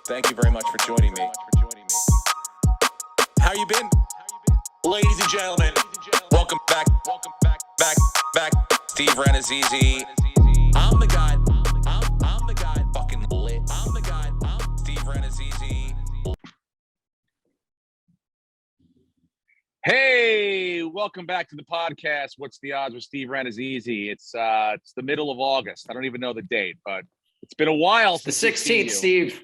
Thank you very much for joining me. How you been? Ladies and gentlemen, welcome back. Back. Steve Renazizi. I'm the guy. I'm the guy. Fucking lit. I'm the guy. I'm Steve Renazizi. Hey, welcome back to the podcast. What's the odds with Steve Renazizi? It's the middle of August. I don't even know the date, but it's been a while The since we've seen 16th, you. Steve.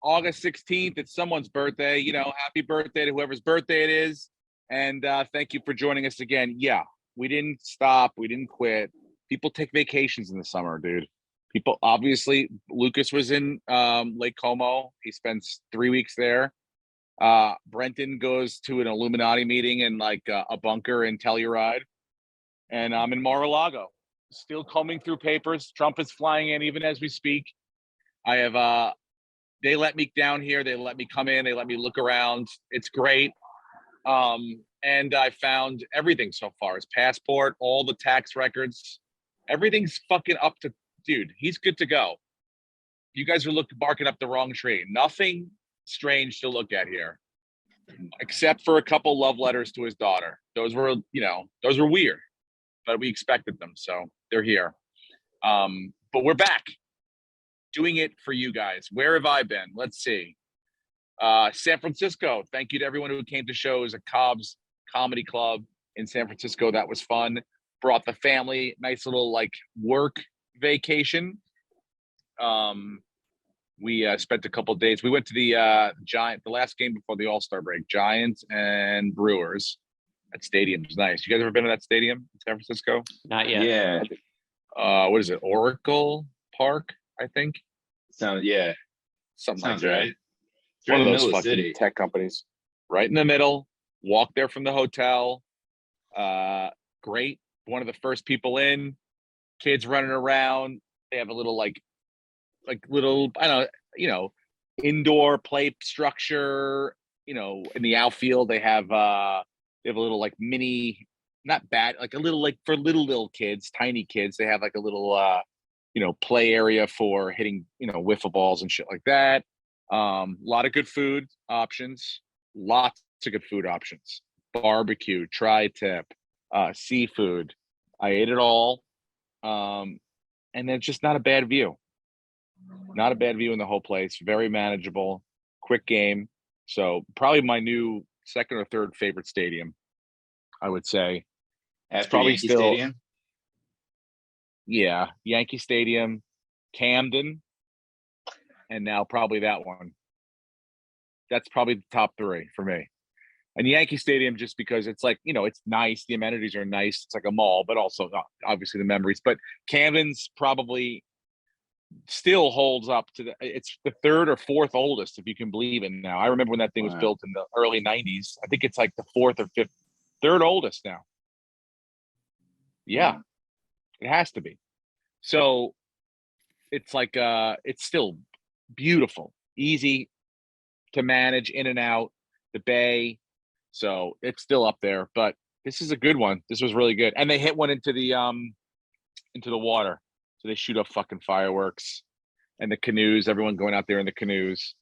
August 16th. It's someone's birthday. You know, happy birthday to whoever's birthday it is. And thank you for joining us again. Yeah, we didn't stop. We didn't quit. People take vacations in the summer, dude. People, obviously, Lucas was in Lake Como. He spends 3 weeks there. Brenton goes to an Illuminati meeting in like a bunker in Telluride. And I'm in Mar-a-Lago, still combing through papers. Trump is flying in even as we speak. I have they let me down here. They let me come in. They let me look around. It's great. And I found everything so far. His passport, all the tax records, everything's fucking up to, dude, he's good to go. You guys are barking up the wrong tree. Nothing strange to look at here, except for a couple love letters to his daughter. Those were weird, but we expected them. So they're here. But we're back doing it for you guys. Where have I been? Let's see. San Francisco. Thank you to everyone who came to shows at Cobb's Comedy Club in San Francisco. That was fun. Brought the family. Nice little like work vacation. We spent a couple of days. We went to the last game before the All-Star break, Giants and Brewers. That stadium's nice. You guys ever been to that stadium in San Francisco? Not yet. Yeah. What is it? Oracle Park, I think. Sounds Something sounds like that. right. It's One right of in the those middle of the fucking city. tech companies. Right in the middle. Walk there from the hotel. Great. One of the first people in. Kids running around. They have a little little, I don't know, indoor play structure. In the outfield they have a little like mini, not bad, like a little like for little kids, tiny kids. They have like a little play area for hitting wiffle balls and shit like that. A lot of good food options. Lots of good food options. Barbecue, tri-tip, seafood. I ate it all. And then just not a bad view. Not a bad view in the whole place. Very manageable, quick game. So probably my new second or third favorite stadium, I would say. After probably Yankee still- Stadium. Yeah, Yankee Stadium, Camden, and now probably that one. That's probably the top three for me. And Yankee Stadium, just because it's like, it's nice. The amenities are nice. It's like a mall, but also obviously the memories. But Camden's probably still holds up to it's the third or fourth oldest, if you can believe it now. I remember when that thing was Wow. built in the early 90s. I think it's like the fourth or fifth, third oldest now. Yeah, it has to be. So it's like, it's still beautiful, easy to manage in and out the bay. So it's still up there, but this is a good one. This was really good. And they hit one into the water. So they shoot up fucking fireworks and the canoes, everyone going out there in the canoes.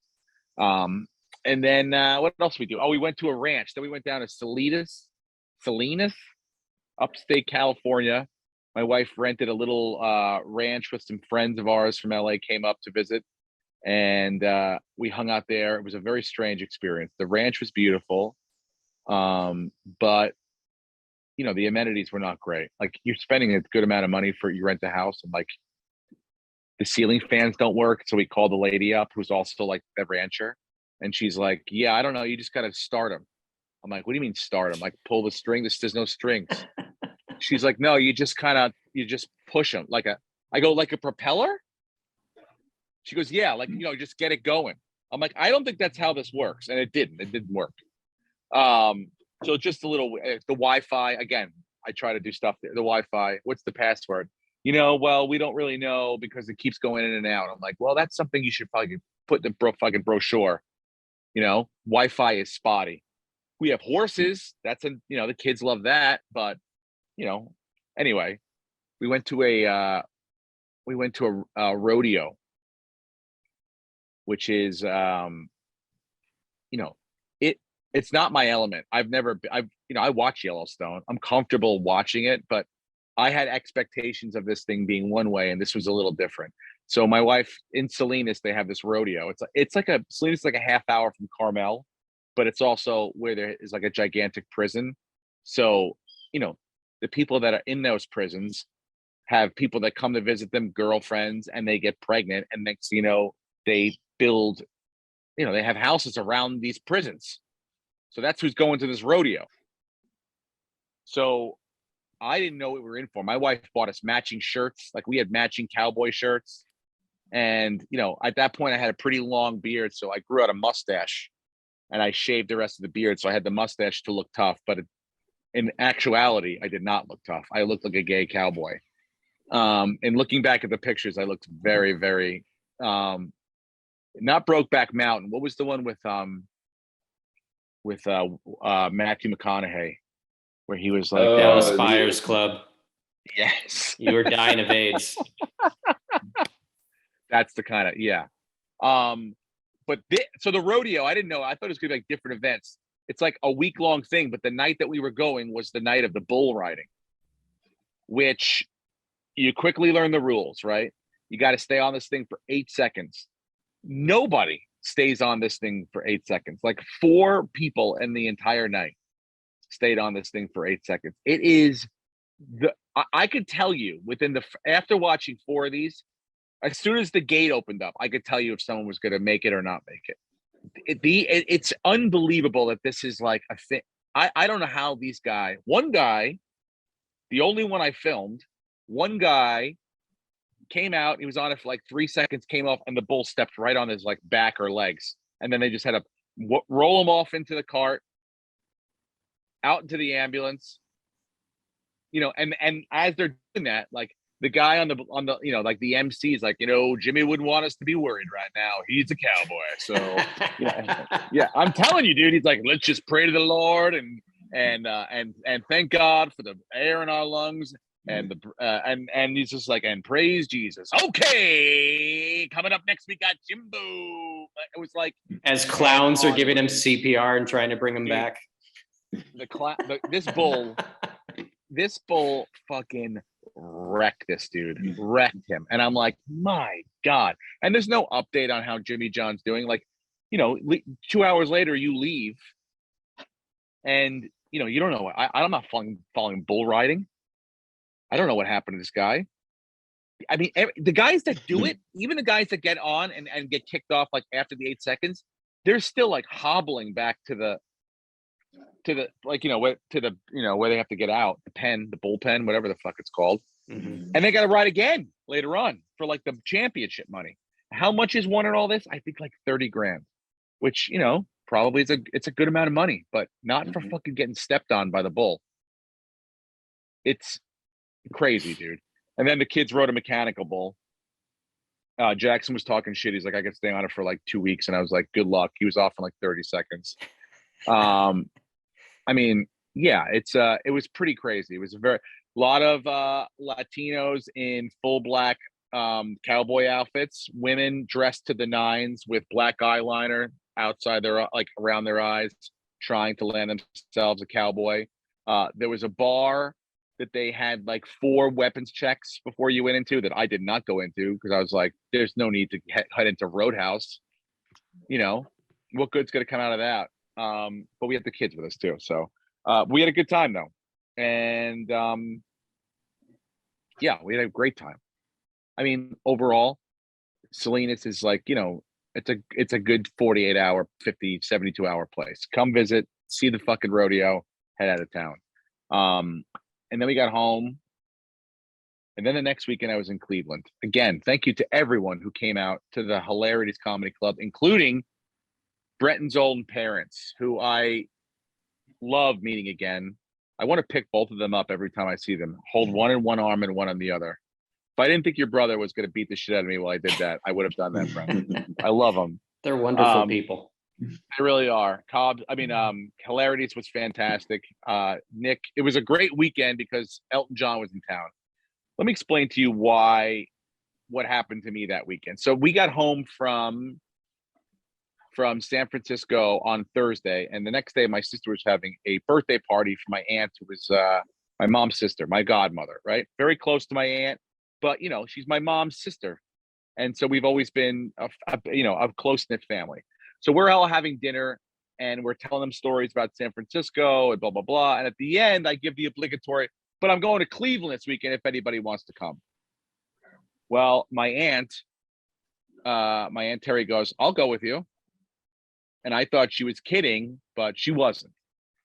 And then what else we do? Oh, we went to a ranch. Then we went down to Salinas, upstate California. My wife rented a little ranch with some friends of ours from LA, came up to visit. And we hung out there. It was a very strange experience. The ranch was beautiful. But the amenities were not great. Like, you're spending a good amount of money for, you rent a house, and like the ceiling fans don't work. So we called the lady up who's also like the rancher, and she's like, yeah, I don't know, you just got to start them. I'm like, what do you mean start them? Like, pull the string? There's no strings. She's like, no, you just push them I go, like a propeller? She goes, yeah, like, just get it going. I'm like, I don't think that's how this works. And it didn't work. So just a little, the Wi-Fi, again, I try to do stuff there. The Wi-Fi, what's the password? Well, we don't really know because it keeps going in and out. I'm like, well, that's something you should probably put in the fucking brochure. Wi-Fi is spotty. We have horses. That's the kids love that. But, anyway, we went to a rodeo. which is, you know, it's not my element. I watch Yellowstone. I'm comfortable watching it, but I had expectations of this thing being one way, and this was a little different. So my wife in Salinas, they have this rodeo. Salinas is like a half hour from Carmel, but it's also where there is like a gigantic prison. So, the people that are in those prisons have people that come to visit them, girlfriends, and they get pregnant. And next, they build, they have houses around these prisons. So that's who's going to this rodeo. So I didn't know what we were in for. My wife bought us matching shirts. Like we had matching cowboy shirts. And, at that point I had a pretty long beard. So I grew out a mustache and I shaved the rest of the beard. So I had the mustache to look tough, but in actuality, I did not look tough. I looked like a gay cowboy. And looking back at the pictures, I looked very, very, not Brokeback Mountain. What was the one with Matthew McConaughey, where he was like Dallas Buyers Club. Yes, You were dying of AIDS. That's the kind of But so the rodeo, I didn't know. I thought it was gonna be like different events. It's like a week-long thing, but the night that we were going was the night of the bull riding, which you quickly learn the rules, right? You got to stay on this thing for 8 seconds. Nobody stays on this thing for 8 seconds. Like 4 people in the entire night stayed on this thing for 8 seconds. It is I could tell you after watching 4 of these, as soon as the gate opened up, I could tell you if someone was going to make it or not make it. It's unbelievable that this is like a thing. I don't know how one guy, the only one I filmed, one guy came out, he was on it for like 3 seconds, came off, and the bull stepped right on his like back or legs. And then they just had to roll him off into the cart, out into the ambulance, and as they're doing that, like the guy on the like the MC is like, Jimmy wouldn't want us to be worried right now. He's a cowboy. So yeah, I'm telling you, dude, he's like, let's just pray to the Lord and thank God for the air in our lungs. And and he's just like, and praise Jesus. Okay, coming up next we got Jimbo. It was like as clowns are giving him CPR and trying to bring him back. This bull fucking wrecked this dude, wrecked him, and I'm like, my God. And there's no update on how Jimmy John's doing. Like, 2 hours later you leave, and you don't know. I'm not following bull riding. I don't know what happened to this guy. I mean, the guys that do it, even the guys that get on and get kicked off like after the 8 seconds, they're still like hobbling back to the where they have to get out, the bullpen, whatever the fuck it's called. Mm-hmm. And they got to ride again later on for like the championship money. How much is won in all this? I think like 30 grand, which, probably it's a good amount of money, but not for fucking getting stepped on by the bull. It's crazy, dude. And then the kids rode a mechanical bull. Jackson was talking shit. He's like, I could stay on it for like 2 weeks. And I was like, good luck. He was off in like 30 seconds. I mean, yeah, it was pretty crazy. It was a lot of Latinos in full black cowboy outfits, women dressed to the nines with black eyeliner outside around their eyes, trying to land themselves a cowboy. There was a bar that they had like 4 weapons checks before you went into that I did not go into because I was like, there's no need to head into Roadhouse. What good's going to come out of that? But we had the kids with us too. So we had a good time though. And yeah, we had a great time. I mean, overall, Salinas is like, it's a good 48 hour, 50, 72 hour place. Come visit, see the fucking rodeo, head out of town. And then we got home. And then the next weekend I was in Cleveland. Again, thank you to everyone who came out to the Hilarities Comedy Club, including Brett Zolan parents, who I love meeting again. I want to pick both of them up every time I see them. Hold one in one arm and one on the other. If I didn't think your brother was going to beat the shit out of me while I did that, I would have done that, Brett. I love them. They're wonderful people. They really are. Hilarities was fantastic. Nick, it was a great weekend because Elton John was in town. Let me explain to you what happened to me that weekend. So we got home from from San Francisco on Thursday, and the next day my sister was having a birthday party for my aunt, who was my mom's sister, my godmother, right? Very close to my aunt, but you know, she's my mom's sister, and so we've always been a close knit family. So we're all having dinner, and we're telling them stories about San Francisco and blah blah blah. And at the end, I give the obligatory, "But I'm going to Cleveland this weekend if anybody wants to come." Well, my aunt Terry goes, "I'll go with you." And I thought she was kidding, but she wasn't.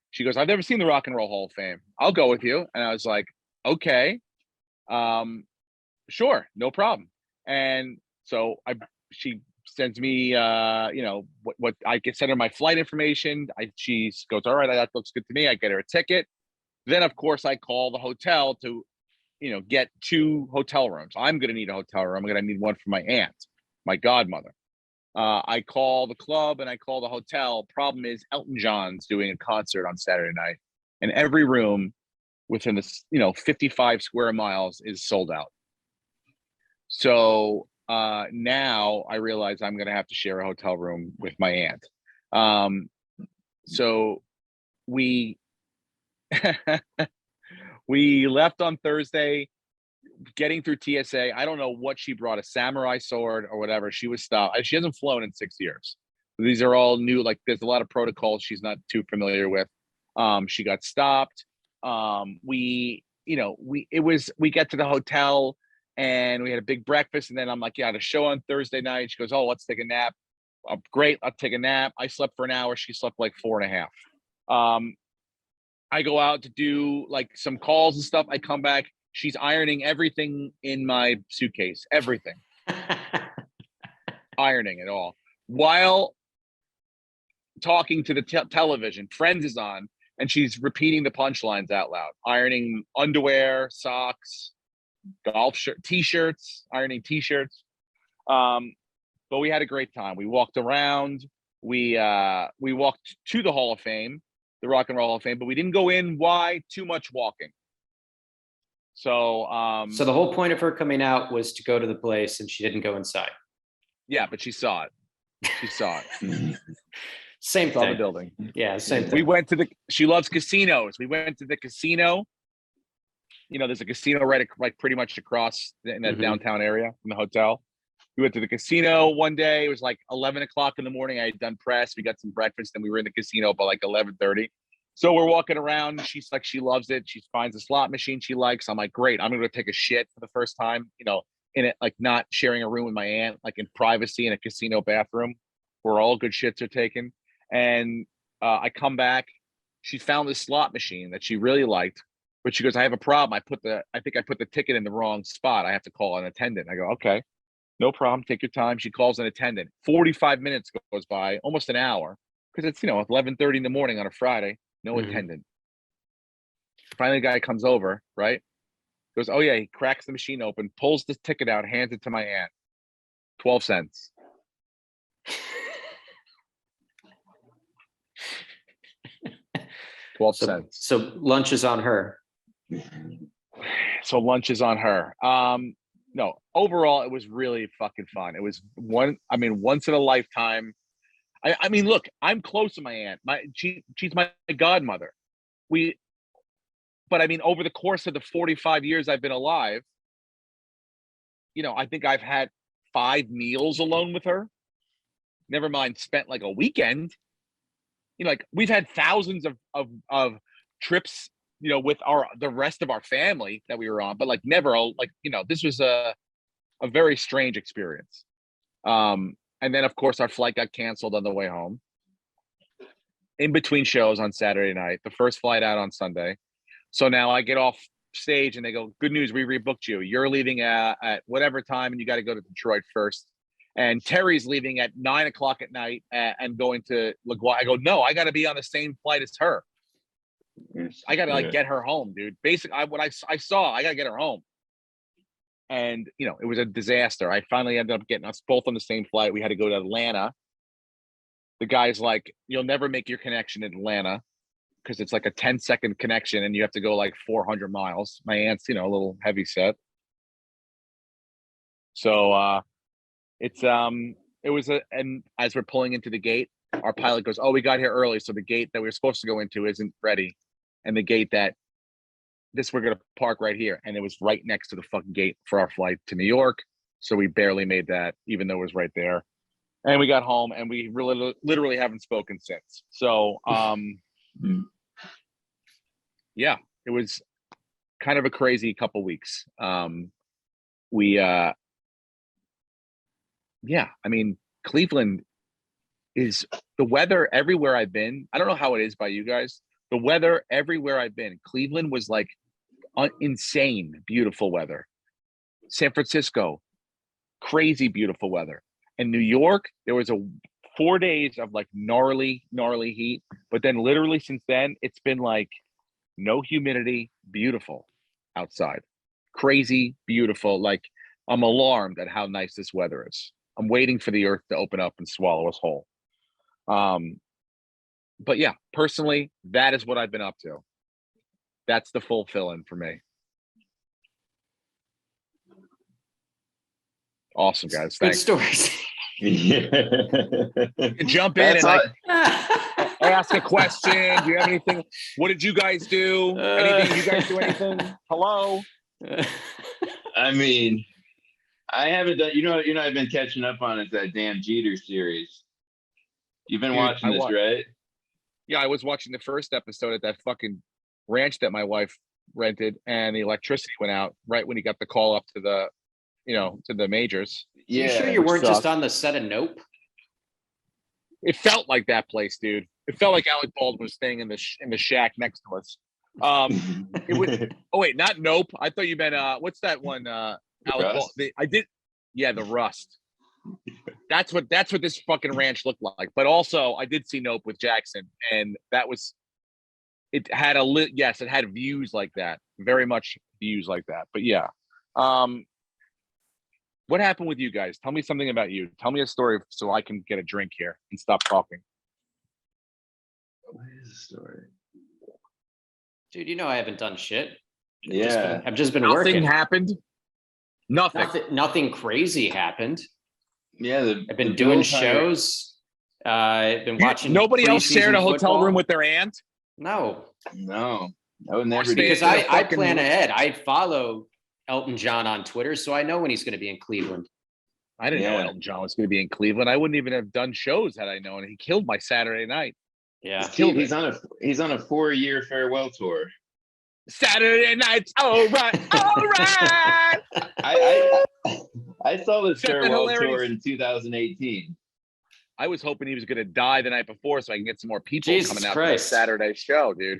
She goes, "I've never seen the Rock and Roll Hall of Fame. I'll go with you." And I was like, "Okay, sure, no problem." And so she sends me, what I can send her my flight information. She goes, "All right, that looks good to me." I get her a ticket. Then, of course, I call the hotel to, get 2 hotel rooms. I'm going to need a hotel room. I'm going to need one for my aunt, my godmother. I call the club and I call the hotel. Problem is, Elton John's doing a concert on Saturday night, and every room within this, 55 square miles is sold out. So now I realize I'm going to have to share a hotel room with my aunt. So we we left on Thursday, getting through TSA. I don't know what she brought, a samurai sword or whatever. She was stopped. She hasn't flown in 6 years. These are all new. Like, there's a lot of protocols she's not too familiar with. She got stopped. We get to the hotel and we had a big breakfast. And then I'm like, "Yeah, I had a show on Thursday night." She goes, "Oh, let's take a nap." Great. I'll take a nap. I slept for an hour. She slept like 4.5. I go out to do like some calls and stuff. I come back. She's ironing everything in my suitcase, everything, ironing it all while talking to the television. Friends is on, and she's repeating the punchlines out loud, ironing underwear, socks, golf shirt, t-shirts, ironing t-shirts. But we had a great time. We walked around. We walked to the Hall of Fame, the Rock and Roll Hall of Fame, but we didn't go in. Why? Too much walking. So So the whole point of her coming out was to go to the place, and she didn't go inside. yeah, but she saw it. She saw it. Same Saw the thing. building. Yeah, same thing. We went to she loves casinos. We went to the casino. There's a casino right pretty much across in that downtown area from the hotel. We went to the casino one day. It was like 11 o'clock in the morning. I had done press. We got some breakfast, and we were in the casino by like 11:30. So we're walking around. She's like, she loves it. She finds a slot machine she likes. I'm like, great. I'm going to go take a shit for the first time, in it, like not sharing a room with my aunt, like in privacy in a casino bathroom where all good shits are taken. And I come back. She found this slot machine that she really liked, but she goes, "I have a problem. I think I put the ticket in the wrong spot. I have to call an attendant." I go, "Okay, no problem. Take your time." She calls an attendant. 45 minutes goes by, almost an hour, because it's 11:30 in the morning on a Friday. No attendant. Finally, the guy comes over, right? Goes, "Oh yeah." He cracks the machine open, pulls the ticket out, hands it to my aunt. 12 cents. So lunch is on her. So lunch is on her. No, overall, it was really fucking fun. It was once in a lifetime. I mean, look, I'm close to my aunt. She's my godmother. But I mean, over the course of the 45 years I've been alive, I think I've had 5 meals alone with her. Never mind, spent like a weekend. Like we've had thousands of trips, with the rest of our family that we were on, but like never this was a very strange experience. And then, of course, our flight got canceled on the way home. In between shows on Saturday night, the first flight out on Sunday. So now I get off stage and they go, "Good news, we rebooked you. You're leaving at whatever time, and you got to go to Detroit first. And Terry's leaving at 9 o'clock at night and going to LaGuardia." I go, "No, I got to be on the same flight as her. I got to get her home, dude. Basically, what I saw, I got to get her home." And, it was a disaster. I finally ended up getting us both on the same flight. We had to go to Atlanta. The guy's like, "You'll never make your connection in Atlanta because it's like a 10-second connection and you have to go like 400 miles. My aunt's, a little heavy set. So it's and as we're pulling into the gate, our pilot goes, "Oh, we got here early, so the gate that we were supposed to go into isn't ready, and the gate that we're gonna park right here." And it was right next to the fucking gate for our flight to New York, so we barely made that, even though it was right there. And we got home, and we really literally haven't spoken since. So, yeah, it was kind of a crazy couple weeks. Yeah, I mean, Cleveland is the weather everywhere I've been. I don't know how it is by you guys. The weather everywhere I've been, Cleveland was like insane, beautiful weather. San Francisco, crazy beautiful weather. And New York, there was 4 days of like gnarly heat. But then literally since then, it's been like no humidity, beautiful outside. Crazy, beautiful. Like I'm alarmed at how nice this weather is. I'm waiting for the earth to open up and swallow us whole. But yeah, personally, that is what I've been up to. That's the full fill-in for me. Awesome, guys. Good Thanks. stories. Jump in That's and all- like ask a question. Do you have anything? What did you guys do? Anything? You guys do anything? Hello? I mean, I haven't done. I've been catching up on is that damn Jeter series. You've been Dude, watching I this, wa- right? Yeah, I was watching the first episode at that fucking ranch that my wife rented, and the electricity went out right when he got the call up to the, to the majors. You sure Yeah. you weren't just sucked. on the set of Nope? It felt like that place, dude. It felt like Alec Baldwin was staying in the shack next to us. It would. Oh wait, not Nope. I thought you meant what's that one? Alec Rust? I did. Yeah, the Rust. That's what this fucking ranch looked like. But also, I did see Nope with Jackson, and that was. It had yes, it had views like that. Very much views like that. But yeah. What happened with you guys? Tell me something about you. Tell me a story so I can get a drink here and stop talking. What is the story? Dude, you know I haven't done shit. Yeah. I've just been Nothing working. happened. Nothing. Nothing crazy happened. Yeah. I've been the doing Bills hired- shows. I've been watching. Nobody else shared a preseason hotel football. room with their aunt. No, No, I would never do Because because that. I fucking- plan ahead. I follow Elton John on Twitter, so I know when he's going to be in Cleveland. I didn't know Yeah. Elton John was going to be in Cleveland. I wouldn't even have done shows had I known. He killed my Saturday night. Yeah. Steve, he's on a 4-year farewell tour. Saturday nights, all right, all right. I saw this Something farewell tour hilarious. in 2018. I was hoping he was going to die the night before so I can get some more people Jesus coming out to the Christ. Saturday show, dude.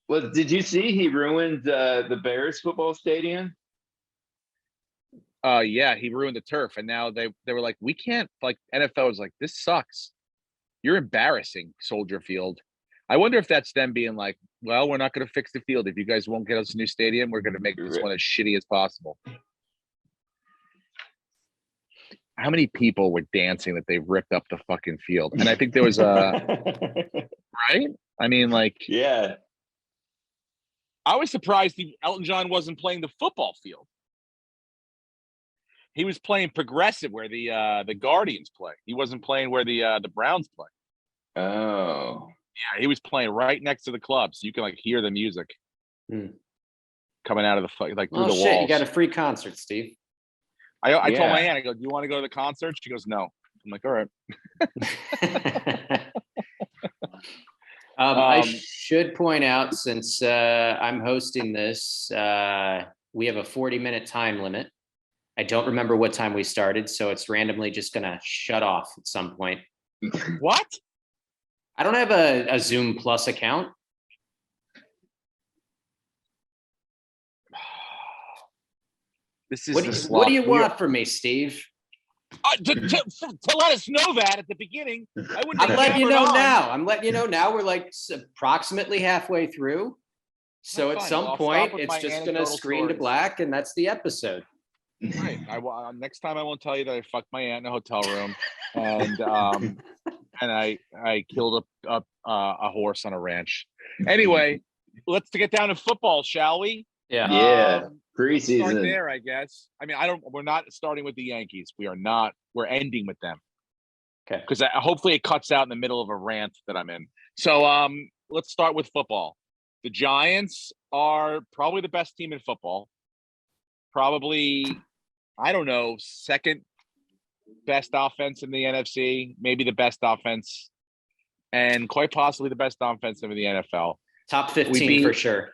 Well, did you see he ruined the Bears football stadium? Yeah, he ruined the turf, and now they were like, we can't. Like NFL was like, this sucks. You're embarrassing, Soldier Field. I wonder if that's them being like, well, we're not going to fix the field. If you guys won't get us a new stadium, we're going to make this one as shitty as possible. How many people were dancing that they ripped up the fucking field? And I think there was right. I mean, like, Yeah. I was surprised Elton John wasn't playing the football field. He was playing progressive where the Guardians play. He wasn't playing where the Browns play. Oh. Yeah, he was playing right next to the club, so you can like hear the music coming out of the through Oh the shit! walls. You got a free concert, Steve. I told Yeah. my aunt, I go, "Do you want to go to the concert?" She goes, "No." I'm like, "All right." I should point out, since I'm hosting this, we have a 40-minute time limit. I don't remember what time we started, so it's randomly just going to shut off at some point. What? I don't have a Zoom Plus account. This is What do you want from me, Steve? To let us know that at the beginning. I wouldn't. I'm have letting you hammered know on. now. I'm letting you know now. We're like approximately halfway through. So That's at fine. some I'll point, stop with it's my just going to anecdotal screen to stories. black, and that's the episode. Right. Next time I won't tell you that I fucked my aunt in a hotel room, and I killed a horse on a ranch. Anyway, let's get down to football, shall we? Yeah. Yeah. Start Preseason. there, I guess. I mean, we're not starting with the Yankees. We are not. We're ending with them. Okay. because hopefully it cuts out in the middle of a rant that I'm in. So let's start with football. The Giants are probably the best team in football. Probably, I don't know, second best offense in the NFC, maybe the best offense, and quite possibly the best offense in the NFL. Top 15 for sure.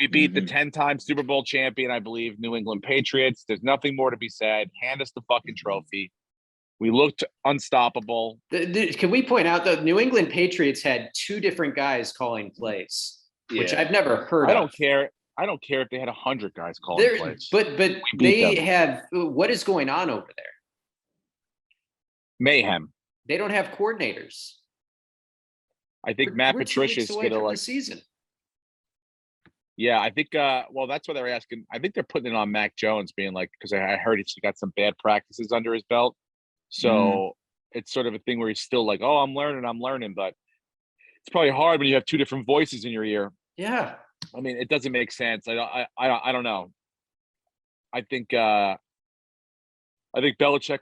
We beat the Mhm. 10-time Super Bowl champion, I believe, New England Patriots. There's nothing more to be said. Hand us the fucking trophy. We looked unstoppable. Can we point out that New England Patriots had 2 different guys calling plays, which Yeah. I've never heard I of. don't care. I don't care if they had 100 guys calling plays. But beat they them. have what is going on over there? Mayhem. They don't have coordinators. I think We're- Matt we're 2 weeks Patricia's away gonna from the like. season. Yeah, I think. Well, that's what they're asking. I think they're putting it on Mac Jones, being like, because I heard he's got some bad practices under his belt. So it's sort of a thing where he's still like, "Oh, I'm learning," but it's probably hard when you have 2 different voices in your ear. Yeah. I mean, it doesn't make sense. I don't know. I think Belichick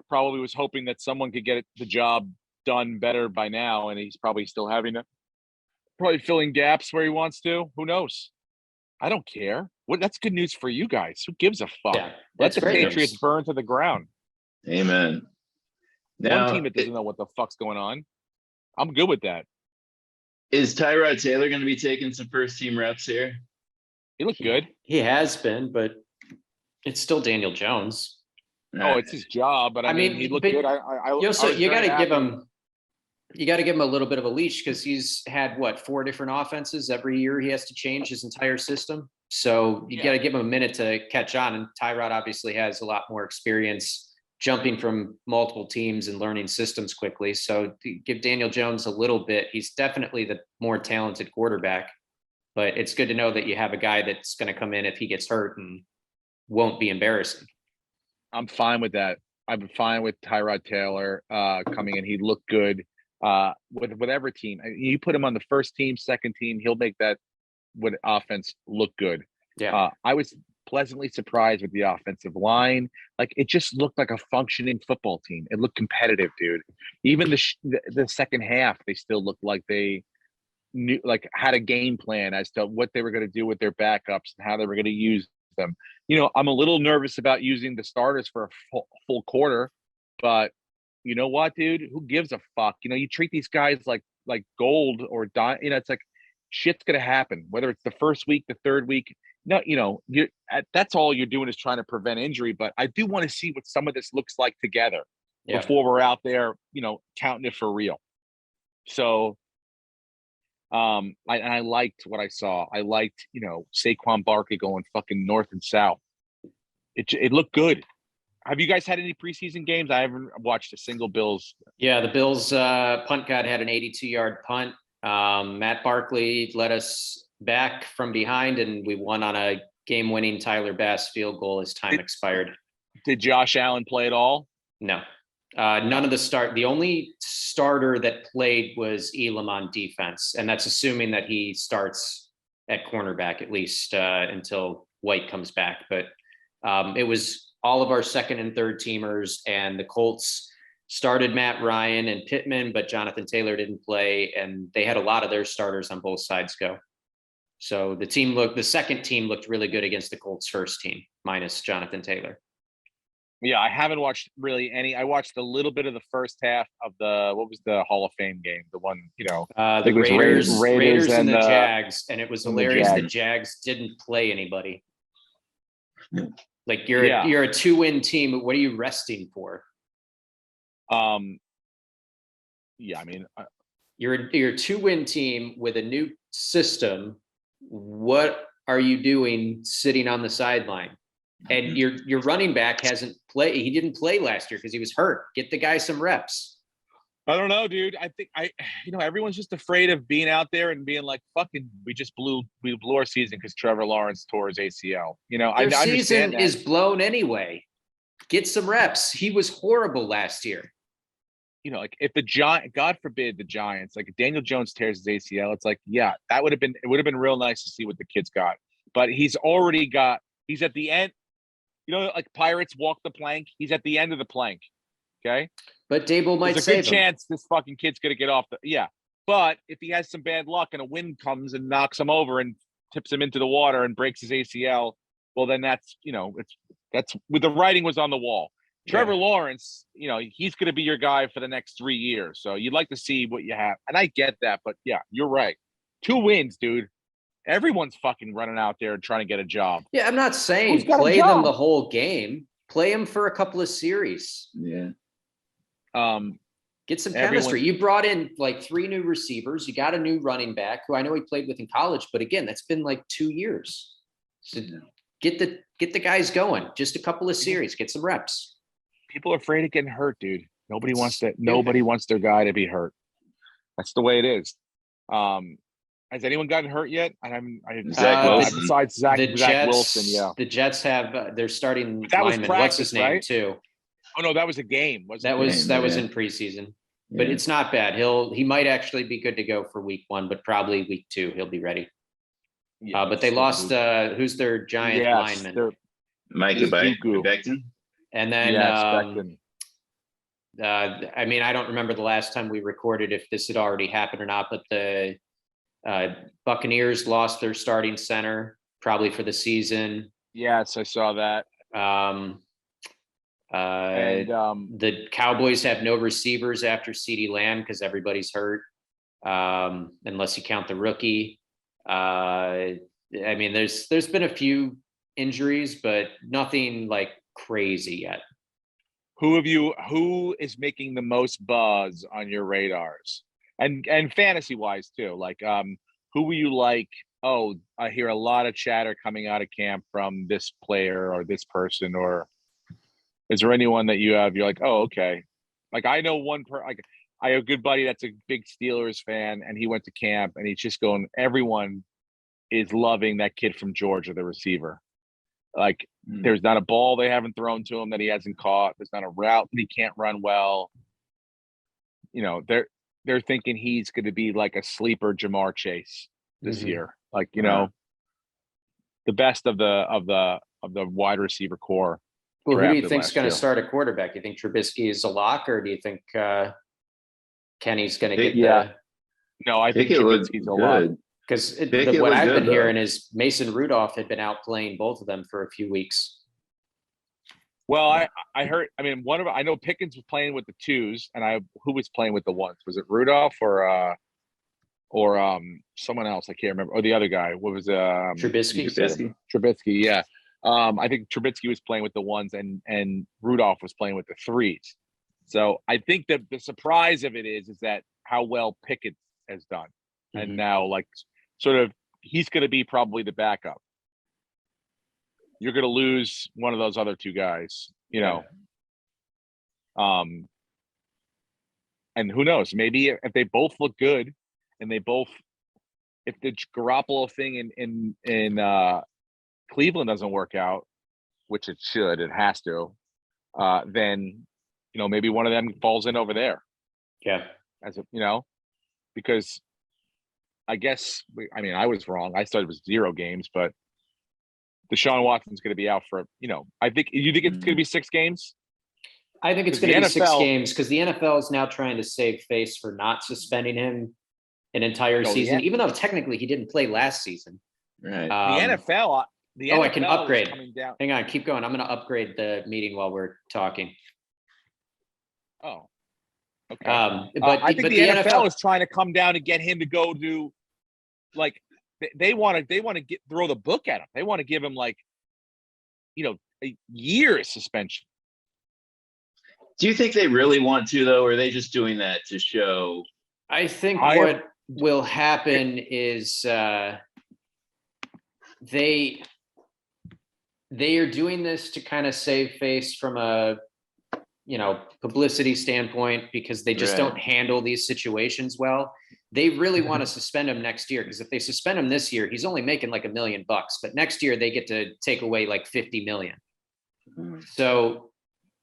probably was hoping that someone could get the job done better by now, and he's probably still having to, probably filling gaps where he wants to. Who knows? I don't care. That's good news for you guys. Who gives a fuck? Yeah. Let That's the great Patriots news. burn to the ground. Amen. Now, One team that doesn't know what the fuck's going on. I'm good with that. is Tyrod Taylor going to be taking some first team reps here? He looked good. He has been, but it's still Daniel Jones. Oh, it's his job, but I mean, he looked but good. you also I was you very got to give happy. him. You got to give him a little bit of a leash because he's had 4 different offenses every year. He has to change his entire system, so you got to give him a minute to catch on. And Tyrod obviously has a lot more experience jumping from multiple teams and learning systems quickly. So to give Daniel Jones a little bit. He's definitely the more talented quarterback, but it's good to know that you have a guy that's going to come in if he gets hurt and won't be embarrassing. I'm fine with that. I'm fine with Tyrod Taylor coming in. He looked good with whatever team. You put him on the first team, second team, he'll make that offense look good. Yeah. I was pleasantly surprised with the offensive line. Like, it just looked like a functioning football team. It looked competitive, dude. Even the second half, they still looked like they knew, like, had a game plan as to what they were going to do with their backups and how they were going to use them. You know, I'm a little nervous about using the starters for a full quarter, but you know what, dude? Who gives a fuck? You know, you treat these guys like gold or die. You know, it's like shit's gonna happen. Whether it's the first week, the third week, no, you know, that's all you're doing is trying to prevent injury. But I do want to see what some of this looks like together before we're out there, you know, counting it for real. So, I liked what I saw. I liked, you know, Saquon Barkley going fucking north and south. It looked good. Have you guys had any preseason games? I haven't watched a single Bills. Yeah, the Bills punt guy had an 82-yard punt. Matt Barkley led us back from behind, and we won on a game-winning Tyler Bass field goal as time expired. Did Josh Allen play at all? No. None of the only starter that played was Elam on defense, and that's assuming that he starts at cornerback at least until White comes back. But it was all of our second and third teamers, and the Colts started Matt Ryan and Pittman, but Jonathan Taylor didn't play, and they had a lot of their starters on both sides go. So the second team looked really good against the Colts first team, minus Jonathan Taylor. Yeah, I haven't watched really any. I watched a little bit of the first half of what was the Hall of Fame game? The one, you know, The Raiders and the and Jags, and it was and the hilarious that Jags. Jags didn't play anybody. Like Yeah. you're a 2-win team. What are you resting for? Yeah, I mean, You're a 2-win team with a new system. What are you doing sitting on the sideline? And your running back hasn't played. He didn't play last year because he was hurt. Get the guy some reps. I don't know, dude. I think you know, everyone's just afraid of being out there and being like, "Fucking, we blew our season because Trevor Lawrence tore his ACL." You know, I Their understand season that. is blown anyway. Get some reps. He was horrible last year. You know, like if God forbid the Giants, like if Daniel Jones tears his ACL, it's like, yeah, it would have been real nice to see what the kid's got. But he's at the end, you know, like Pirates walk the plank. He's at the end of the plank. Okay. But Dable might There's a good save him. chance this fucking kid's gonna get off the But if he has some bad luck and a wind comes and knocks him over and tips him into the water and breaks his ACL, well then that's that's with the writing was on the wall. Trevor Lawrence, he's gonna be your guy for the next 3 years. So you'd like to see what you have. And I get that, but yeah, you're right. 2 wins, dude. Everyone's fucking running out there and trying to get a job. Yeah, I'm not saying Who's got a play them job? the whole game. Play them for a couple of series. Yeah. Get some Everyone- chemistry. You brought in like 3 new receivers. You got a new running back who I know he played with in college, but again, that's been like 2 years. So get the guys going. Just a couple of series. Get some reps. People are afraid of getting hurt, dude. Nobody wants their guy to be hurt. That's the way it is. Has anyone gotten hurt yet? Zach Wilson. Besides Zach Jets, Wilson, yeah. The Jets have their starting That was lineman. What's his practice, name right? too? Oh no, that was a game. That was Yeah. in preseason. But Yeah. it's not bad. He might actually be good to go for week 1, but probably week 2 he'll be ready. But they lost who's their giant lineman? Micah Njoku. Becton. And then Becton. I mean, I don't remember the last time we recorded if this had already happened or not, but the Buccaneers lost their starting center probably for the season. Yes, I saw that. The Cowboys have no receivers after CeeDee Lamb because everybody's hurt, unless you count the rookie. I mean, there's been a few injuries, but nothing like crazy yet. Who is making the most buzz on your radars? And fantasy wise too. Like who will you like? Oh, I hear a lot of chatter coming out of camp from this player or this person, or is there anyone that you're like, oh, okay. Like I know I have a good buddy that's a big Steelers fan, and he went to camp and he's just going, everyone is loving that kid from Georgia, the receiver. Like there's not a ball they haven't thrown to him that he hasn't caught. There's not a route that he can't run well. They're thinking he's going to be like a sleeper Jamar Chase this year. Like, the best of the wide receiver core. Well, who do you drafted think's last going year. to start a quarterback? You think Trubisky is a lock, or do you think Kenny's going to get No, I think Pickett looked Trubisky's a lot. good. Because Pickett what looked I've good, been though. hearing is Mason Rudolph had been outplaying both of them for a few weeks. Well, I heard. I mean, I know Pickens was playing with the 2s, and who was playing with the 1s? Was it Rudolph or someone else? I can't remember. Or the other guy. What was Trubisky? Trubisky, yeah. I think Trubisky was playing with the 1s, and Rudolph was playing with the 3s. So I think that the surprise of it is that how well Pickett has done, and now like sort of he's going to be probably the backup. You're going to lose one of those other 2 guys, and who knows? Maybe if they both look good, and if the Garoppolo thing in Cleveland doesn't work out, which it has to, then maybe one of them falls in over there. Yeah. Because I guess I was wrong. I started with 0 games, but Deshaun Watson's going to be out for I think. You think it's going to be 6 games? I think it's 'Cause going the to be 6 NFL games because the NFL is now trying to save face for not suspending him an entire season, even though technically he didn't play last season. Right. The NFL. I can NFL is upgrade. coming down. Hang on, keep going. I'm going to upgrade the meeting while we're talking. Oh, okay. But I think but the NFL is trying to come down and get him to go to, they want to throw the book at him. They want to give him a year suspension. Do you think they really want to, though, or are they just doing that to show? I think what will happen is they are doing this to kind of save face from a publicity standpoint because they just don't handle these situations well. They really want to suspend him next year because if they suspend him this year, he's only making like $1 million, but next year they get to take away like 50 million. So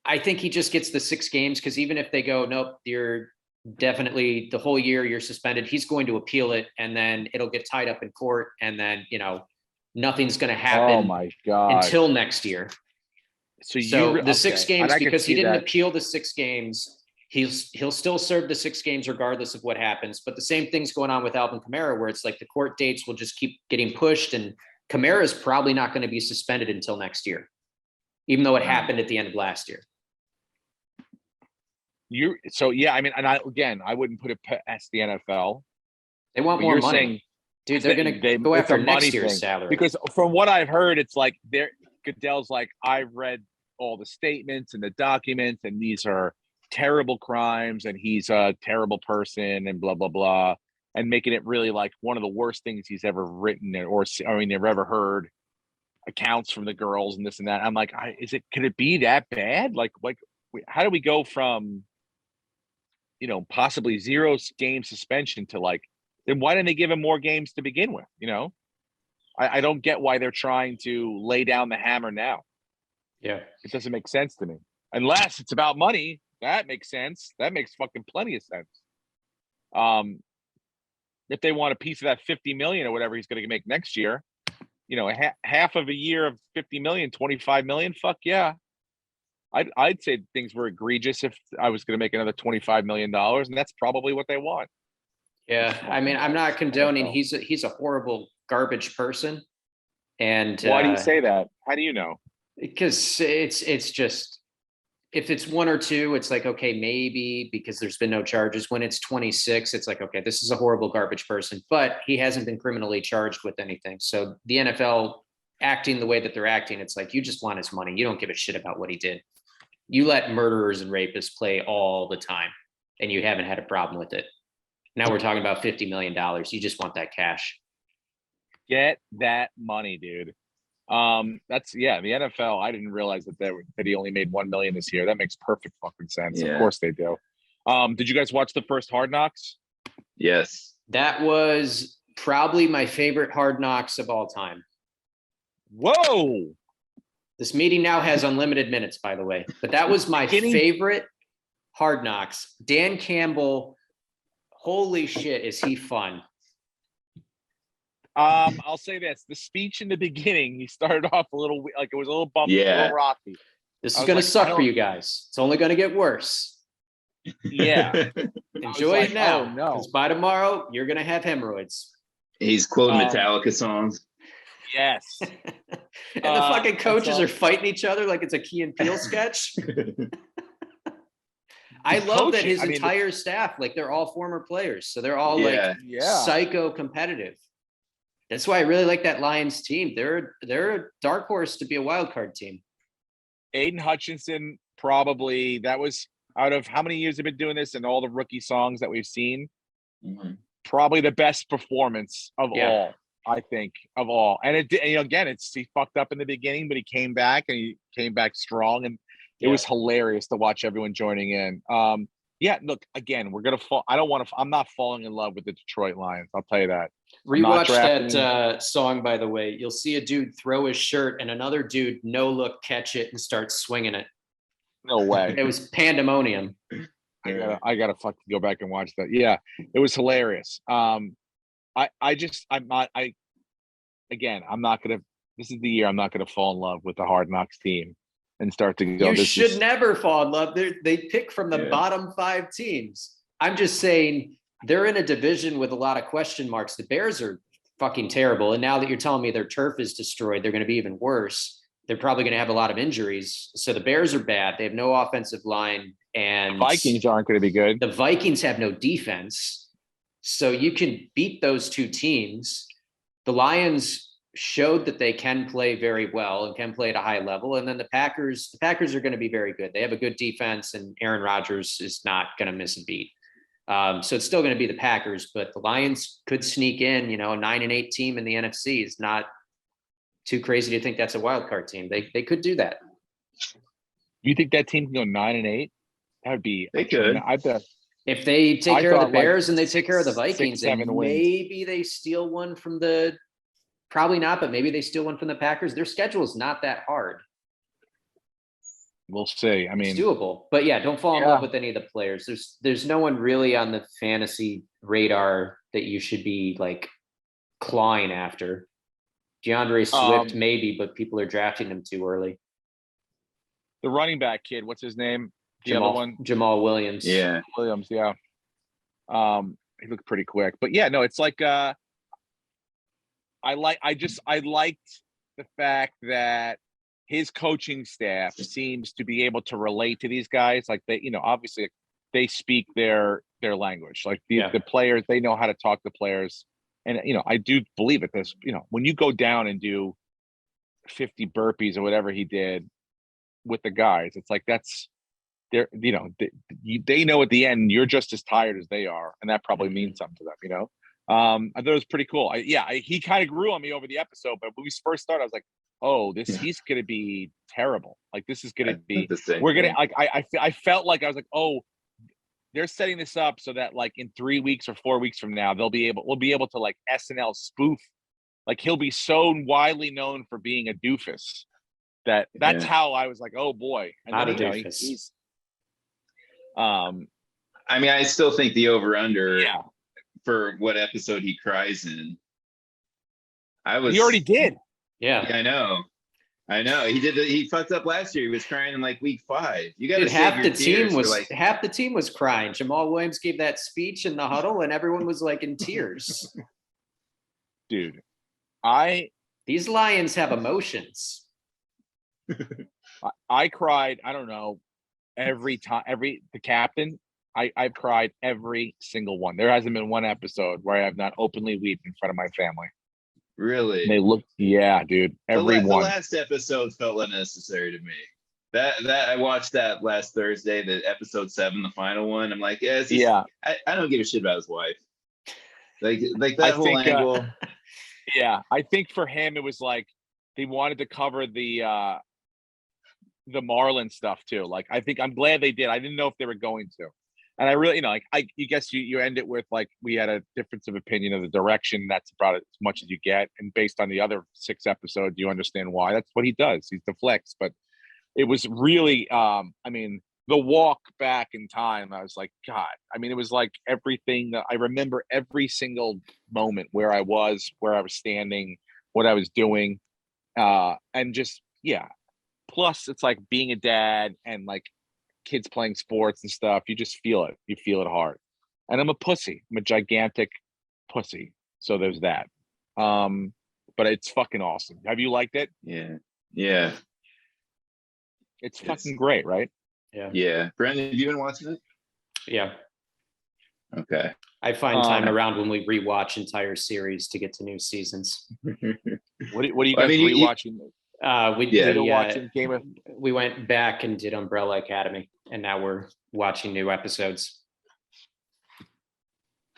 I think he just gets the 6 games because even if they go, nope, you're definitely the whole year you're suspended, he's going to appeal it and then it'll get tied up in court and then, nothing's going to happen Oh my God. until next year. So So the 6 okay, and games, I could because he see didn't that. appeal the 6 games, he'll still serve the 6 games regardless of what happens. But the same thing's going on with Alvin Kamara, where it's like the court dates will just keep getting pushed, and Kamara is probably not going to be suspended until next year, even though it happened at the end of last year. So yeah, I mean, and I wouldn't put it past the NFL. They want But more you're money. saying Dude, they're going to go it's a after money next year's thing. salary. Because from what I've heard, it's like Goodell's like, I've read all the statements and the documents, and these are terrible crimes, and he's a terrible person, and blah blah blah, and making it really like one of the worst things he's ever written they've ever heard. Accounts from the girls and this and that. I'm like, could it be that bad? Like, how do we go from, possibly 0 game suspension to like, then why didn't they give him more games to begin with? I don't get why they're trying to lay down the hammer now. Yeah. It doesn't make sense to me. Unless it's about money, that makes sense. That makes fucking plenty of sense. If they want a piece of that 50 million or whatever he's going to make next year, half of a year of 50 million, 25 million, fuck yeah. I'd say things were egregious if I was going to make another $25 million, and that's probably what they want. Yeah. I mean, I'm not condoning he's a horrible garbage person. And why do you say that? How do you know? Because it's just, if it's 1 or 2, it's like, okay, maybe because there's been no charges. When it's 26, it's like, okay, this is a horrible garbage person, but he hasn't been criminally charged with anything. So the NFL acting the way that they're acting, it's like, you just want his money. You don't give a shit about what he did. You let murderers and rapists play all the time, and you haven't had a problem with it. Now we're talking about $50 million. You just want that cash. Get that money, dude. That's the NFL. I didn't realize that he only made 1 million this year. That makes perfect fucking sense. Yeah. Of course they do. Did you guys watch the first Hard Knocks? Yes. That was probably my favorite Hard Knocks of all time. Whoa. This meeting now has unlimited minutes, by the way, but that was my favorite Hard Knocks. Dan Campbell, holy shit, is he fun. I'll say this: the speech in the beginning, he started off a little like it was a little bumpy, a little rocky. This is going to suck for you guys. It's only going to get worse. Yeah. Enjoy it now. Oh, no. Because by tomorrow, you're going to have hemorrhoids. He's quoting Metallica songs. Yes. And the fucking coaches are fighting each other like it's a Key and Peele sketch. I love that his entire staff, like they're all former players. So they're all psycho competitive. That's why I really like that Lions team. They're a dark horse to be a wild card team. Aiden Hutchinson, probably, that was out of how many years they've been doing this and all the rookie songs that we've seen, probably the best performance of all, I think, of all. And he fucked up in the beginning, but he came back and he came back strong, and it was hilarious to watch everyone joining in. Look, again, we're gonna fall. I'm not falling in love with the Detroit Lions. I'll tell you that. Rewatch that song, by the way. You'll see a dude throw his shirt and another dude no look catch it and start swinging it. No way. It was pandemonium. I gotta fucking go back and watch that. Yeah, it was hilarious. I'm not gonna. This is the year I'm not gonna fall in love with the Hard Knocks team and start to go. You should never fall in love. They pick from the bottom 5 teams. I'm just saying they're in a division with a lot of question marks. The Bears are fucking terrible. And now that you're telling me their turf is destroyed, they're going to be even worse. They're probably going to have a lot of injuries. So the Bears are bad. They have no offensive line. And the Vikings aren't going to be good. The Vikings have no defense. So you can beat those 2 teams. The Lions showed that they can play very well and can play at a high level. And then the Packers are going to be very good. They have a good defense, and Aaron Rodgers is not going to miss a beat. So it's still going to be the Packers, but the Lions could sneak in, a 9-8 team in the NFC is not too crazy to think that's a wild card team. They could do that. You think that team can go 9-8? That would be. They could. I bet. If they take care of the Bears and they take care of the Vikings, 6, 7 and maybe they steal one from probably not, but maybe they steal one from the Packers. Their schedule is not that hard. We'll see. I mean, it's doable, but don't fall in love with any of the players. There's no one really on the fantasy radar that you should be like clawing after. DeAndre Swift, maybe, but people are drafting him too early. the running back kid. What's his name? The other one, Jamal Williams. Yeah. Williams. Yeah. He looked pretty quick, but yeah, no, it's like I liked the fact that his coaching staff seems to be able to relate to these guys. Like they, obviously they speak their language. Like the players, they know how to talk to players. And, I do believe it. This, when you go down and do 50 burpees or whatever he did with the guys, it's like, they know at the end, you're just as tired as they are. And that probably means something to them, I thought it was pretty cool. He kind of grew on me over the episode, but when we first started, I was like, oh, he's going to be terrible. Like, this is going to be, we're going to, like, I felt like I was like, oh, they're setting this up so that like in 3 weeks or 4 weeks from now, we'll be able to like SNL spoof. Like, he'll be so widely known for being a doofus that's how I was like, oh boy. And Not then, a doofus. I mean, I still think the over-under yeah, for what episode he cries in. he already did. Yeah. I know. He did. He fucked up last year. He was crying in like week 5. You got to half the team was crying. Jamal Williams gave that speech in the huddle, and everyone was like in tears. Dude, these Lions have emotions. I cried. I don't know. Every time, the captain, I've cried every single one. There hasn't been one episode where I have not openly wept in front of my family. Really? And they look, yeah, dude. Every the one. last episode felt unnecessary to me. That I watched that last Thursday, the episode 7, the final one. I'm like, I don't give a shit about his wife. Like that whole angle. Yeah, I think for him it was like they wanted to cover the Marlin stuff too. Like, I'm glad they did. I didn't know if they were going to. And I really, you guess you end it with like, we had a difference of opinion of the direction. That's about as much as you get. And based on the other 6 episodes, you understand why. That's what he does. He deflects. But it was really, the walk back in time, I was like, God, it was like everything that I remember, every single moment where I was standing, what I was doing. And just, yeah. Plus it's like being a dad and like kids playing sports and stuff. You just feel it. You feel it hard. And I'm a pussy. I'm a gigantic pussy. So there's that. But it's fucking awesome. Have you liked it? Yeah. It's fucking great, right? Yeah. Brandon, have you been watching it? Yeah. Okay. I find time around when we rewatch entire series to get to new seasons. What are you guys rewatching? We went back and did Umbrella Academy, and now we're watching new episodes.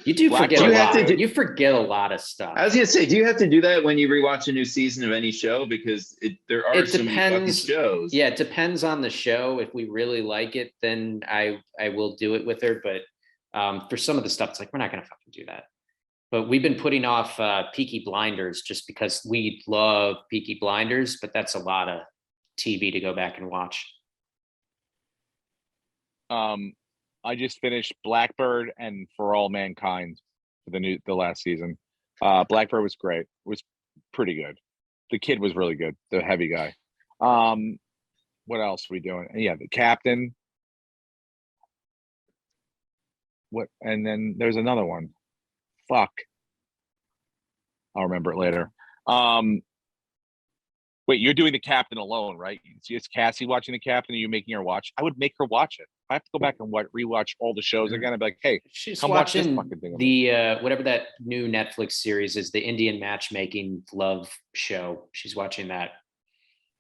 You do forget a lot. You forget a lot of stuff. I was gonna say, do you have to do that when you rewatch a new season of any show? Because there are so many fucking shows. Yeah, it depends on the show. If we really like it, then I will do it with her. But for some of the stuff, it's like, we're not gonna fucking do that. But we've been putting off Peaky Blinders just because we love Peaky Blinders, but that's a lot of TV to go back and watch. I just finished Blackbird and For All Mankind for the last season. Blackbird was great. It was pretty good. The kid was really good. The heavy guy. What else are we doing? Yeah, the captain. What? And then there's another one. Fuck. I'll remember it later. Wait, you're doing the captain alone, right? Is Cassie watching the captain? Are you making her watch? I would make her watch it. I have to go back and rewatch all the shows again. I'd be like, hey, she's come watch this fucking thing. The whatever that new Netflix series is, the Indian matchmaking love show. She's watching that.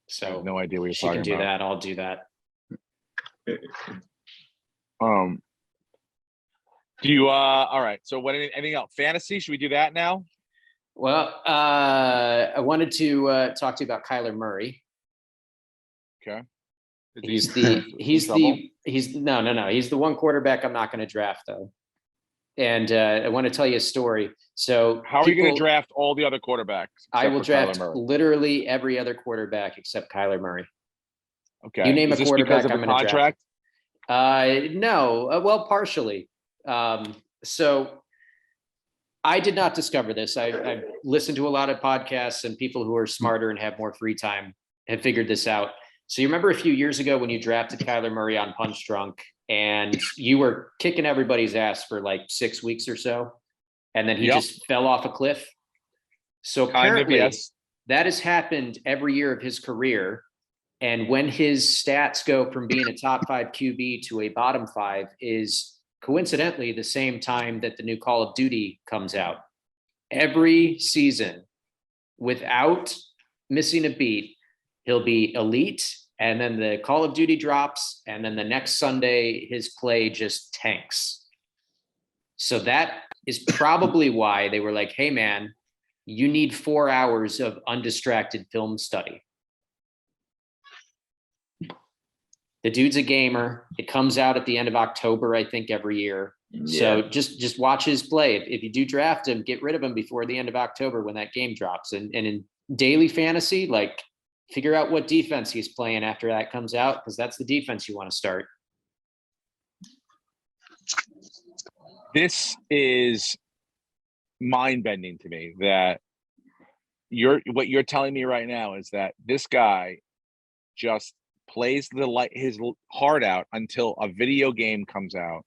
So I have no idea what you're talking about. She can do that. I'll do that. Do you all right? So anything else? Fantasy? Should we do that now? Well, I wanted to talk to you about Kyler Murray. Okay. He's the one quarterback I'm not going to draft though. And I want to tell you a story. So how are you going to draft all the other quarterbacks? I will draft literally every other quarterback except Kyler Murray. Okay. You name a quarterback, I'm going to draft. No, well, partially. So I did not discover this. I've listened to a lot of podcasts, and people who are smarter and have more free time have figured this out. So you remember a few years ago when you drafted Kyler Murray on Punch Drunk and you were kicking everybody's ass for like 6 weeks or so, and then he just fell off a cliff? So apparently yes. that has happened every year of his career. And when his stats go from being a top 5 QB to a bottom 5 is coincidentally the same time that the new Call of Duty comes out. Every season, without missing a beat, he'll be elite, and then the Call of Duty drops, and then the next Sunday, his play just tanks. So that is probably why they were like, hey, man, you need 4 hours of undistracted film study. The dude's a gamer. It comes out at the end of October, I think, every year. So just watch his play. If you do draft him, get rid of him before the end of October when that game drops. And in daily fantasy, like, figure out what defense he's playing after that comes out, because that's the defense you want to start. This is mind-bending to me that what you're telling me right now is that this guy just plays his heart out until a video game comes out,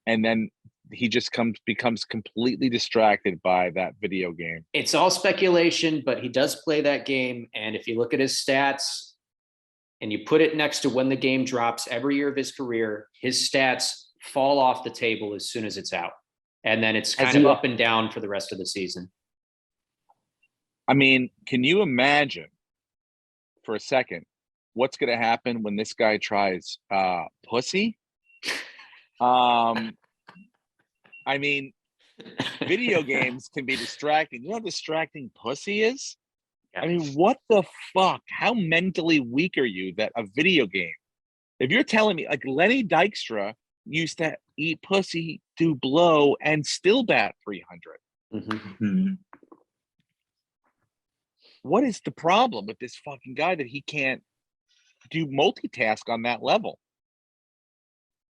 and then he just becomes completely distracted by that video game. It's all speculation, but he does play that game. And if you look at his stats and you put it next to when the game drops every year of his career, his stats fall off the table as soon as it's out. And then it's kind of up and down for the rest of the season. I mean, can you imagine for a second what's going to happen when this guy tries pussy? I mean, video games can be distracting. You know how distracting pussy is? I mean, what the fuck? How mentally weak are you that a video game? If you're telling me, like, Lenny Dykstra used to eat pussy, do blow, and still bat 300. Mm-hmm. What is the problem with this fucking guy that he can't do multitask on that level?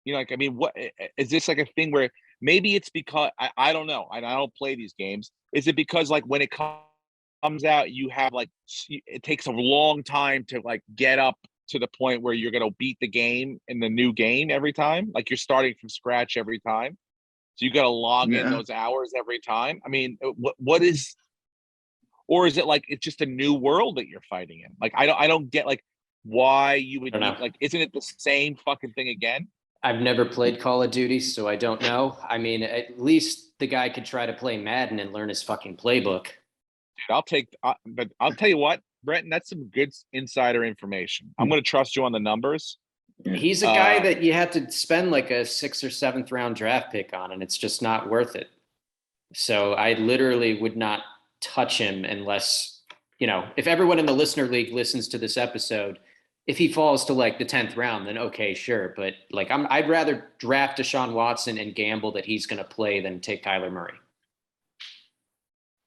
You know, like, I mean, what is this, like a thing where maybe it's because I don't know, and I don't play these games. Is it because, like, when it comes out, you have, like, it takes a long time to, like, get up to the point where you're going to beat the game in the new game every time? Like, you're starting from scratch every time, so you got to log in those hours every time. I mean, what is, or is it like it's just a new world that you're fighting in? Like, I don't get, like, why you would need, like, isn't it the same fucking thing again? I've never played Call of Duty, so I don't know. I mean, at least the guy could try to play Madden and learn his fucking playbook. Dude, but I'll tell you what, Brenton, that's some good insider information. I'm going to trust you on the numbers. He's a guy that you had to spend like a 6th or 7th round draft pick on, and it's just not worth it. So I literally would not touch him unless, you know, if everyone in the listener league listens to this episode, if he falls to like the 10th round, then okay, sure. But like, I'd rather draft Deshaun Watson and gamble that he's going to play than take Kyler Murray.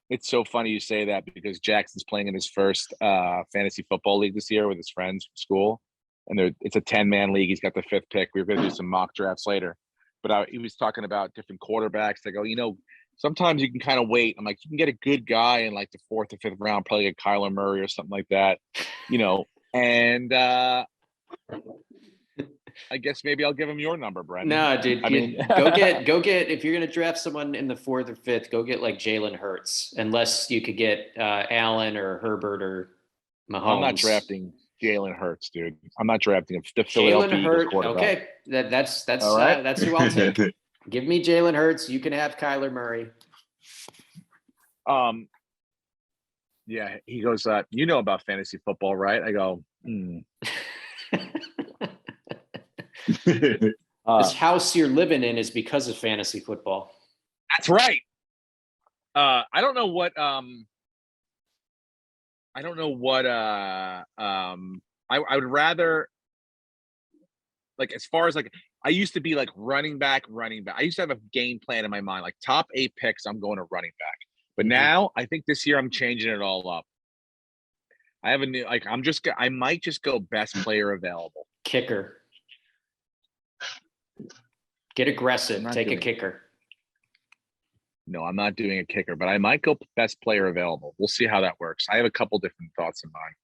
It's so funny you say that because Jackson's playing in his first fantasy football league this year with his friends from school. And it's a 10-man league. He's got the 5th pick. We were going to do some mock drafts later. But he was talking about different quarterbacks. I go, you know, sometimes you can kind of wait. I'm like, you can get a good guy in like the 4th or 5th round, probably like Kyler Murray or something like that, you know. And I guess maybe I'll give him your number, Brendan. No, dude. I mean, go get if you're going to draft someone in the 4th or 5th, go get like Jalen Hurts, unless you could get Allen or Herbert or Mahomes. I'm not drafting Jalen Hurts, dude. I'm not drafting the Philadelphia Eagles quarterback. Okay, that's right. That's who I'll take. Give me Jalen Hurts. You can have Kyler Murray. Yeah, he goes, you know about fantasy football, right? I go, This house you're living in is because of fantasy football. That's right. I don't know what I would rather, like, as far as like, I used to be like running back. I used to have a game plan in my mind, like top 8 picks, I'm going to running back. But now I think this year I'm changing it all up. I have a new, like, I might just go best player available. Kicker. Get aggressive. Take a kicker. No, I'm not doing a kicker, but I might go best player available. We'll see how that works. I have a couple different thoughts in mind.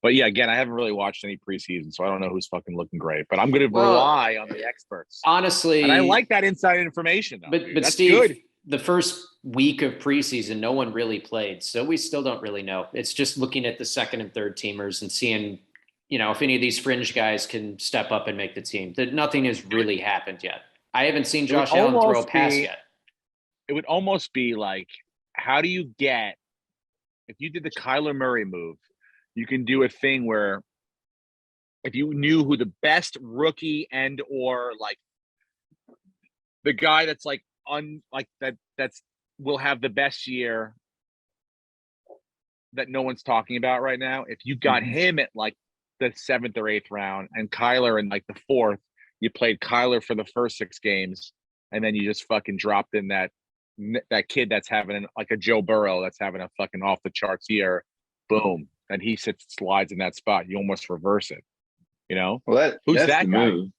But yeah, again, I haven't really watched any preseason, so I don't know who's fucking looking great. But I'm going to Well, rely on the experts. Honestly, and I like that inside information. Though, but that's Steve, good. The first week of preseason, no one really played, so we still don't really know. It's just looking at the second and third teamers and seeing, if any of these fringe guys can step up and make the team. That nothing has really happened yet. I haven't seen Josh Allen throw a pass yet. It would almost be like, how do you get, if you did the Kyler Murray move, you can do a thing where if you knew who the best rookie and or like the guy that's like that's will have the best year that no one's talking about right now, if you got him at like the 7th or 8th round and Kyler in like the 4th, you played Kyler for the first 6 games and then you just fucking dropped in that kid that's having like a Joe Burrow that's having a fucking off the charts year, boom, and he slides in that spot. You almost reverse it, Well, who's that's that the guy? move.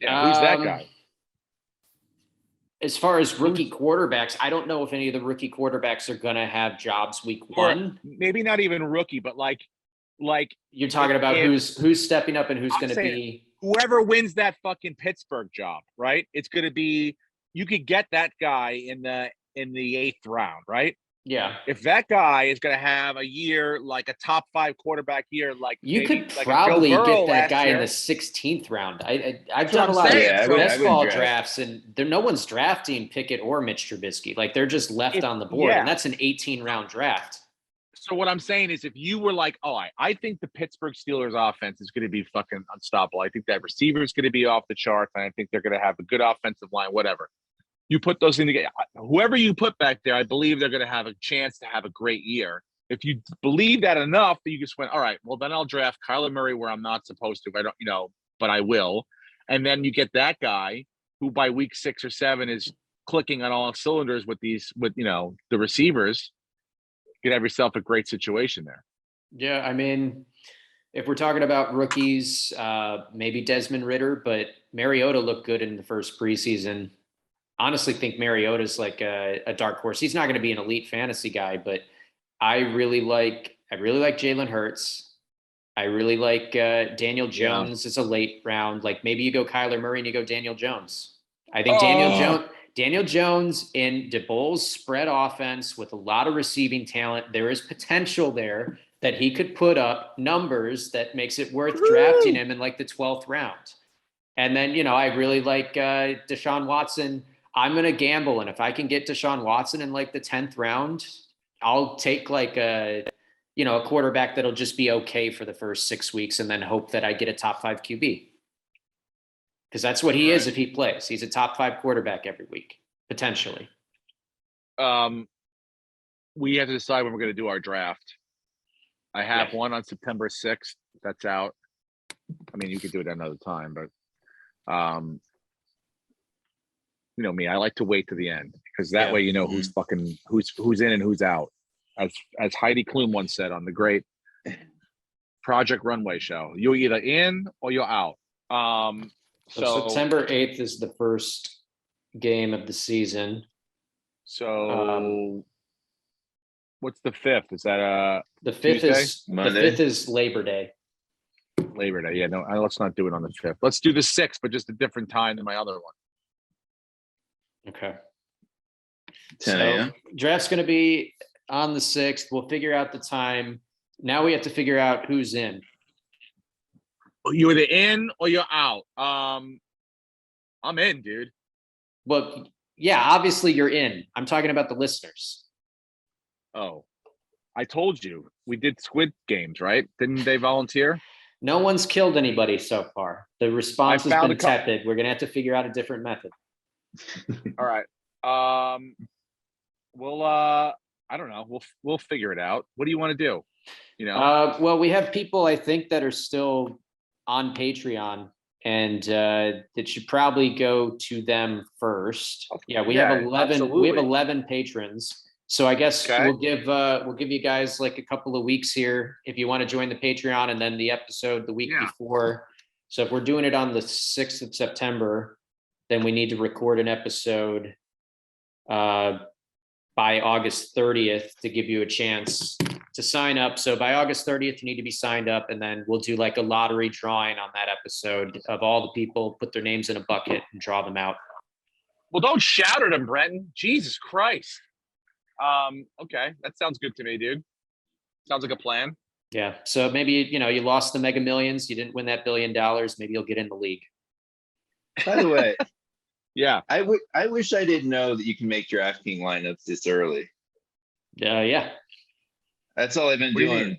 Yeah, who's that guy? As far as rookie quarterbacks, I don't know if any of the rookie quarterbacks are going to have jobs week 1. Maybe not even rookie, but like you're talking about who's stepping up and who's going to be whoever wins that fucking Pittsburgh job, right? It's going to be, you could get that guy in the 8th round, right? Yeah. If that guy is going to have a year, like a top 5 quarterback year, like you could like probably get that guy in the 16th round. I've done a lot of best ball drafts, and no one's drafting Pickett or Mitch Trubisky. Like they're just left on the board, and that's an 18-round draft. So what I'm saying is, if you were like, I think the Pittsburgh Steelers offense is going to be fucking unstoppable. I think that receiver is going to be off the charts, and I think they're going to have a good offensive line, whatever. You put those things together. Whoever you put back there, I believe they're going to have a chance to have a great year. If you believe that enough, that you just went, all right, well, then I'll draft Kyler Murray where I'm not supposed to. I don't, but I will. And then you get that guy who by week 6 or 7 is clicking on all cylinders with the receivers. You could have yourself a great situation there. Yeah, I mean, if we're talking about rookies, maybe Desmond Ridder, but Mariota looked good in the first preseason. Honestly think Mariota's like a dark horse. He's not going to be an elite fantasy guy, but I really like Jalen Hurts. I really like Daniel Jones as a late round. Like maybe you go Kyler Murray and you go Daniel Jones. I think Daniel Jones in DeBoer's spread offense with a lot of receiving talent. There is potential there that he could put up numbers that makes it worth drafting him in like the 12th round. And then, I really like Deshaun Watson. I'm going to gamble. And if I can get Deshaun Watson in like the 10th round, I'll take like a quarterback that'll just be okay for the first 6 weeks and then hope that I get a top 5 QB. Because that's what he is if he plays. He's a top 5 quarterback every week, potentially. We have to decide when we're going to do our draft. I have one on September 6th. That's out. I mean, you could do it another time, but you know me, I like to wait to the end because that way who's fucking who's in and who's out. As Heidi Klum once said on the great Project Runway show, you're either in or you're out. So September 8th is the first game of the season. So what's the 5th? Is that the 5th is Monday? The 5th is Labor Day. Labor Day. Yeah, no, let's not do it on the 5th. Let's do the 6th, but just a different time than my other one. Okay. 10 a.m. Draft's going to be on the 6th. We'll figure out the time. Now we have to figure out who's in. You're either in or you're out. I'm in, dude. Well, yeah, obviously you're in. I'm talking about the listeners. Oh, I told you. We did Squid Games, right? Didn't they volunteer? No one's killed anybody so far. The response has been tepid. We're going to have to figure out a different method. All right. We'll I don't know. We'll figure it out. What do you want to do? Well, we have people I think that are still on Patreon, and that should probably go to them first. Yeah, we have 11. Absolutely. We have 11 patrons. So I guess we'll give you guys like a couple of weeks here if you want to join the Patreon, and then the episode the week before. So if we're doing it on the 6th of September, then we need to record an episode by August 30th to give you a chance to sign up. So by August 30th, you need to be signed up, and then we'll do like a lottery drawing on that episode of all the people, put their names in a bucket and draw them out. Well, don't shout at him, Brenton. Jesus Christ. Okay, that sounds good to me, dude. Sounds like a plan. Yeah. So maybe, you lost the Mega Millions. You didn't win that $1 billion. Maybe you'll get in the league. By the way, yeah, I wish I didn't know that you can make DraftKings lineups this early. Yeah. That's all I've been What do you doing. mean?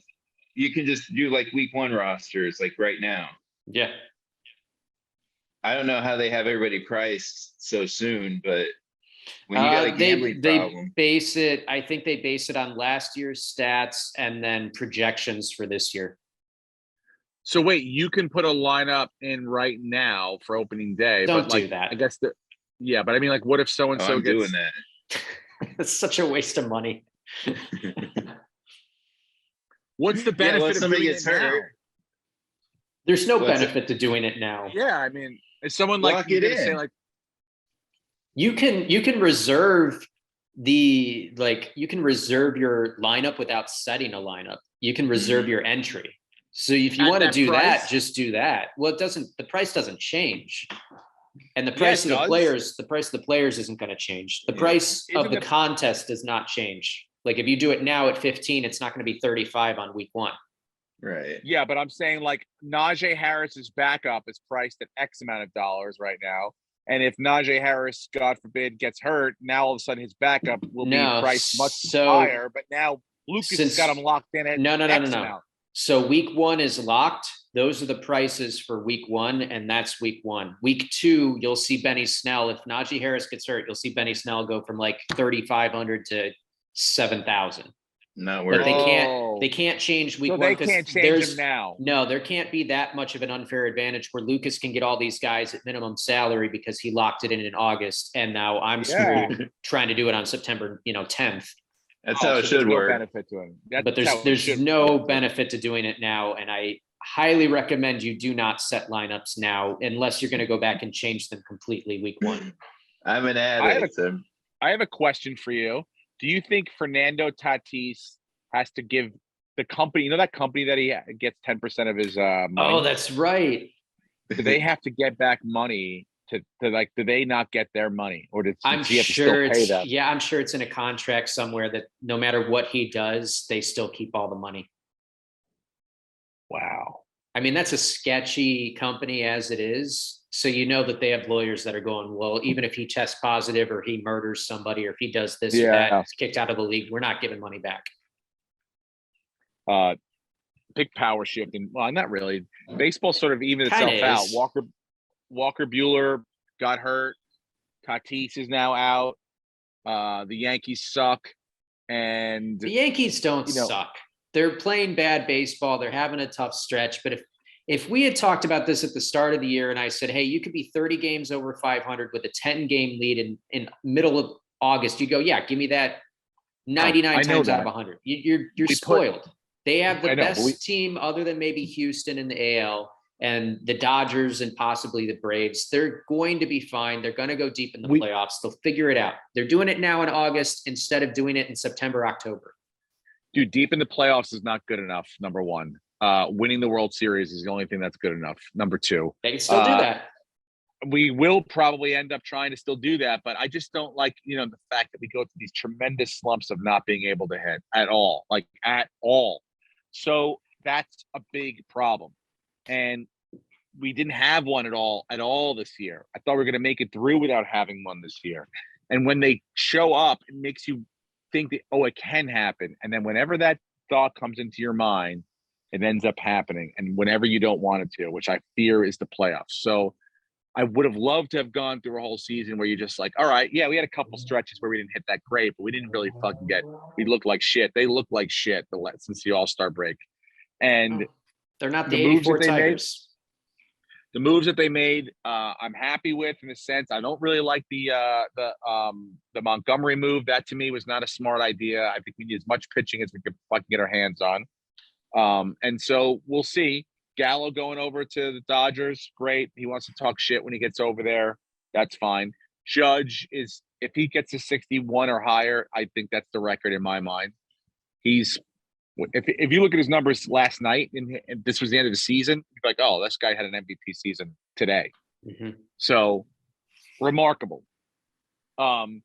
You can just do like week 1 rosters, like right now. Yeah. I don't know how they have everybody priced so soon, but when you got a gambling problem. I think they base it on last year's stats and then projections for this year. So wait, you can put a lineup in right now for opening day. Don't but like, do that. I guess yeah, but I mean, like, what if so and so I'm gets doing that? It's such a waste of money. What's the benefit well, of somebody doing gets it now? hurt. There's no What's benefit to doing it now. Yeah, I mean, is someone like Lock you it gonna in. say like, You can reserve you can reserve your lineup without setting a lineup. You can reserve your entry. So if you At want to that do price? that, just do that. Well, the price doesn't change. And the price it of the does. players isn't going to change. The Yeah. price of Isn't the the- contest does not change. Like if you do it now at 15, it's not going to be 35 on week 1. Right. yeah, but I'm saying like Najee Harris's backup is priced at X amount of dollars right now. And if Najee Harris, God forbid, gets hurt, now all of a sudden his backup will No, be priced much so- higher. But now Lucas has Since- got him locked in at No. X amount. So week 1 is locked. Those are the prices for week 1, and that's week 1. Week 2, you'll see Benny Snell. If Najee Harris gets hurt, you'll see Benny Snell go from like 3,500 to 7,000. Not But worth they it. can't change week So 1 they because can't change him now. No, there can't be that much of an unfair advantage where Lucas can get all these guys at minimum salary because he locked it in August, and now I'm Yeah. screwed trying to do it on September 10th. That's Oh, how so it there's should no work. benefit to him. That's But how it there's should no work. benefit to doing it now, and I highly recommend you do not set lineups now unless you're going to go back and change them completely week 1. I'm an I have addict. so- I have a question for you. Do you think Fernando Tatis has to give the company, that company that he gets 10% of his money? Oh, that's right. Do they have to get back money to like? Do they not get their money, or does I'm he have to sure still pay it's them? yeah, I'm sure it's in a contract somewhere that no matter what he does, they still keep all the money. Wow. I mean, that's a sketchy company as it is. So that they have lawyers that are going, well, even if he tests positive or he murders somebody or if he does this or that, Yeah. he's kicked out of the league, we're not giving money back. Big power shift, and well, not really. Baseball sort of evened Kinda itself out. is. Walker Bueller got hurt. Tatis is now out. The Yankees suck, and The Yankees don't You know- suck. They're playing bad baseball. They're having a tough stretch. But if we had talked about this at the start of the year and I said, hey, you could be 30 games over 500 with a 10-game lead in middle of August, you go, yeah, give me that 99 I know times out that. of 100. You're We put- spoiled. They have the I know, but best team other than maybe Houston in the AL and the Dodgers and possibly the Braves. They're going to be fine. They're going to go deep in the We- playoffs. They'll figure it out. They're doing it now in August instead of doing it in September, October. dude, deep in the playoffs is not good enough. Number one, winning the World Series is the only thing that's good enough. Number two, They can still do that. we will probably end up trying to still do that, but I just don't like, the fact that we go through these tremendous slumps of not being able to hit at all, like at all. So that's a big problem. And we didn't have one at all this year. I thought we were going to make it through without having one this year. And when they show up, it makes you think that, oh, it can happen. And then whenever that thought comes into your mind, it ends up happening. And whenever you don't want it to, which I fear is the playoffs. So I would have loved to have gone through a whole season where you're just like, all right, yeah, we had a couple stretches where we didn't hit that great, but we didn't really fucking we looked like shit. They looked like shit since the All-Star break. And They're not the the moves 84 that they made- Tigers. the moves that they made, I'm happy with, in a sense. I don't really like the Montgomery move. That to me was not a smart idea. I think we need as much pitching as we could fucking get our hands on. And so we'll see. Gallo going over to the Dodgers, great. He wants to talk shit when he gets over there. That's fine. Judge is, if he gets to 61 or higher, I think that's the record in my mind. He's, if you look at his numbers last night, and this was the end of the season, you're like, oh, this guy had an MVP season today. So remarkable. And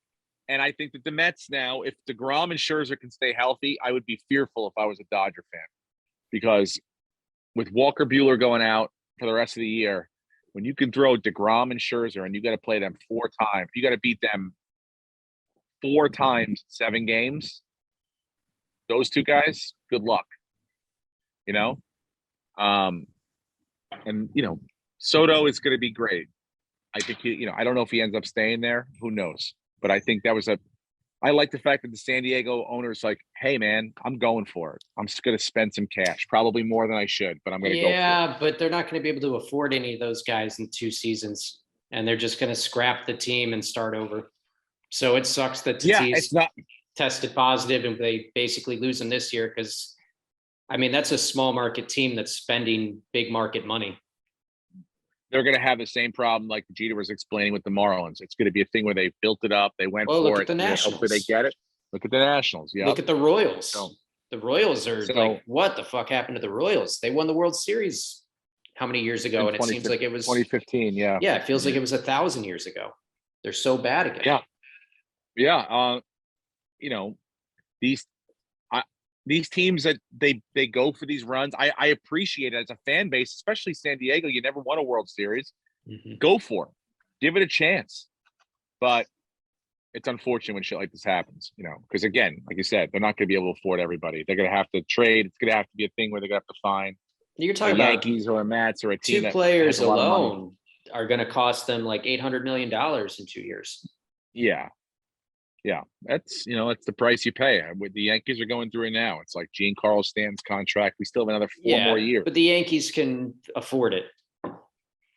I think that the Mets now, if DeGrom and Scherzer can stay healthy, I would be fearful if I was a Dodger fan, because with Walker Buehler going out for the rest of the year, when you can throw DeGrom and Scherzer and you got to play them 4 times, you got to beat them 4 times 7 games. Those 2 guys, good luck. You know, and you know, Soto is going to be great. I think I don't know if he ends up staying there. Who knows? But I think that was I like the fact that the San Diego owner's like, hey man, I'm going for it. I'm just going to spend some cash, probably more than I should, but I'm going to go for it. Yeah, but they're not going to be able to afford any of those guys in 2 seasons, and they're just going to scrap the team and start over. So it sucks that Tatis tested positive and they basically lose him this year, because I mean, that's a small market team that's spending big market money. They're going to have the same problem like Jeter was explaining with the Marlins. It's going to be a thing where they built it up, they went for look it. At the Nationals. Hopefully they get it. Look at the Nationals. Yeah. Look at the Royals. So, the Royals are like, what the fuck happened to the Royals? They won the World Series how many years ago? And it seems like it was 2015. Yeah. Yeah. It feels like it was 1,000 years ago. They're so bad again. Yeah. Yeah. You know, these teams that they go for these runs, I appreciate it as a fan base, especially San Diego. You never won a World Series. Go for it. Give it a chance. But it's unfortunate when shit like this happens, you know, because again, like you said, they're not going to be able to afford everybody. They're going to have to trade. It's going to have to be a thing where they're going to have to find You're talking about Yankees or a Mets or a team. 2 players alone are going to cost them like $800 million in 2 years. Yeah. Yeah, that's it's the price you pay. With the Yankees are going through it now. It's like Giancarlo Stanton's contract. We still have another 4 more years. But the Yankees can afford it.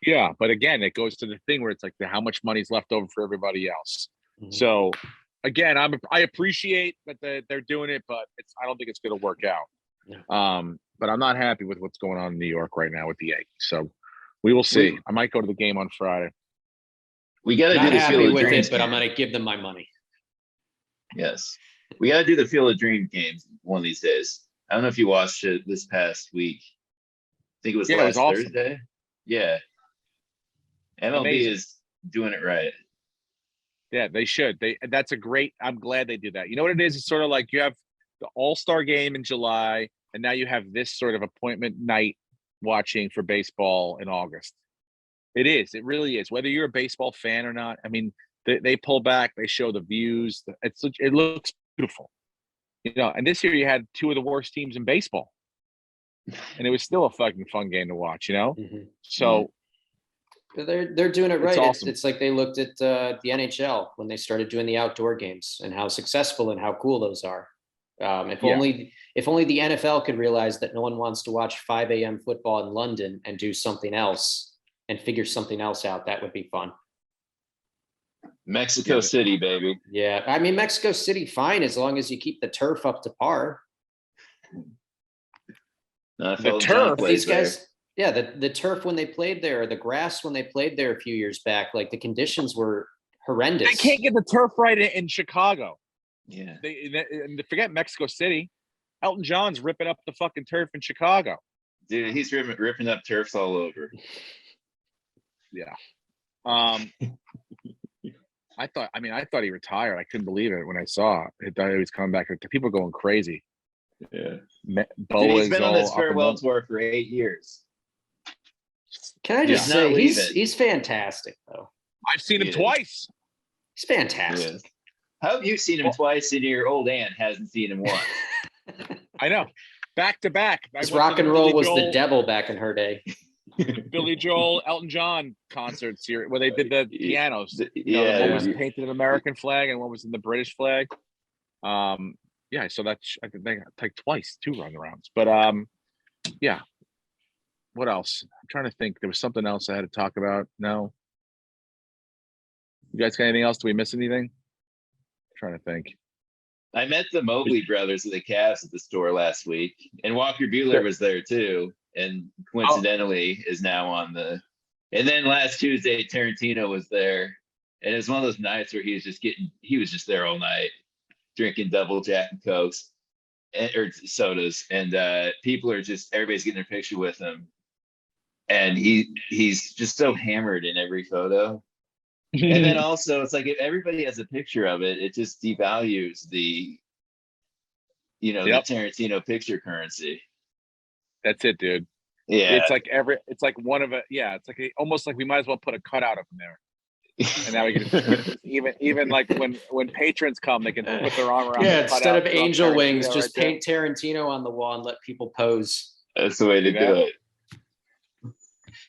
Yeah, but again, it goes to the thing where it's like how much money's left over for everybody else. So again, I appreciate that they're doing it, but I don't think it's going to work out. Yeah. But I'm not happy with what's going on in New York right now with the Yankees. So we will see. I might go to the game on Friday. We got to do the Field of Dreams, but I'm going to give them my money. Yes. We got to do the Field of Dreams games one of these days. I don't know if you watched it this past week. I think it was last Thursday. Yeah. MLB is doing it right. Yeah, they should. That's a great. I'm glad they did that. You know what it is? It's sort of like you have the All-Star game in July, and now you have this sort of appointment night watching for baseball in August. It is. It really is. Whether you're a baseball fan or not, I mean, they pull back. They show the views. It looks beautiful. You know, and this year you had 2 of the worst teams in baseball, and it was still a fucking fun game to watch. You know, so. They're doing it right. It's awesome. It's like they looked at the NHL when they started doing the outdoor games and how successful and how cool those are. If only the NFL could realize that no one wants to watch 5 a.m. football in London and do something else and figure something else out, that would be fun. Mexico City, baby. Yeah, I mean Mexico City, fine as long as you keep the turf up to par. The turf, these guys. Yeah, the turf when they played there, the grass when they played there a few years back, like the conditions were horrendous. They can't get the turf right in Chicago. Yeah. They forget Mexico City. Elton John's ripping up the fucking turf in Chicago. Dude, he's ripping up turfs all over. Yeah. I thought he retired. I couldn't believe it when I saw it. I thought he was coming back. People going crazy. Yeah. Dude, he's been on this farewell tour for 8 years. Can I just say he's fantastic though. I've seen him twice. He's fantastic. How have you seen him twice and your old aunt hasn't seen him once? I know. Back to back. His rock and roll was the devil back in her day. Billy Joel, Elton John concerts here where they did the pianos. One was painted an American flag and one was in the British flag. Yeah, so that's I think they like twice, 2 runarounds. But yeah. What else? I'm trying to think. There was something else I had to talk about. No. You guys got anything else? Do we miss anything? I'm trying to think. I met the Mobley brothers of the Cavs at the store last week, and Walker Buehler was there too. And coincidentally is now on the. And then last Tuesday, Tarantino was there, And it's one of those nights where he was just there all night, drinking double Jack and Cokes or sodas. And everybody's getting their picture with him. And he's just so hammered in every photo. And then also it's like if everybody has a picture of it, it just devalues the the Tarantino picture currency. That's it, dude. Yeah. It's like it's like almost like we might as well put a cutout of him there. And now we can even like when patrons come, they can put their arm around. Yeah, instead of angel wings, just paint Tarantino on the wall and let people pose. That's the way to do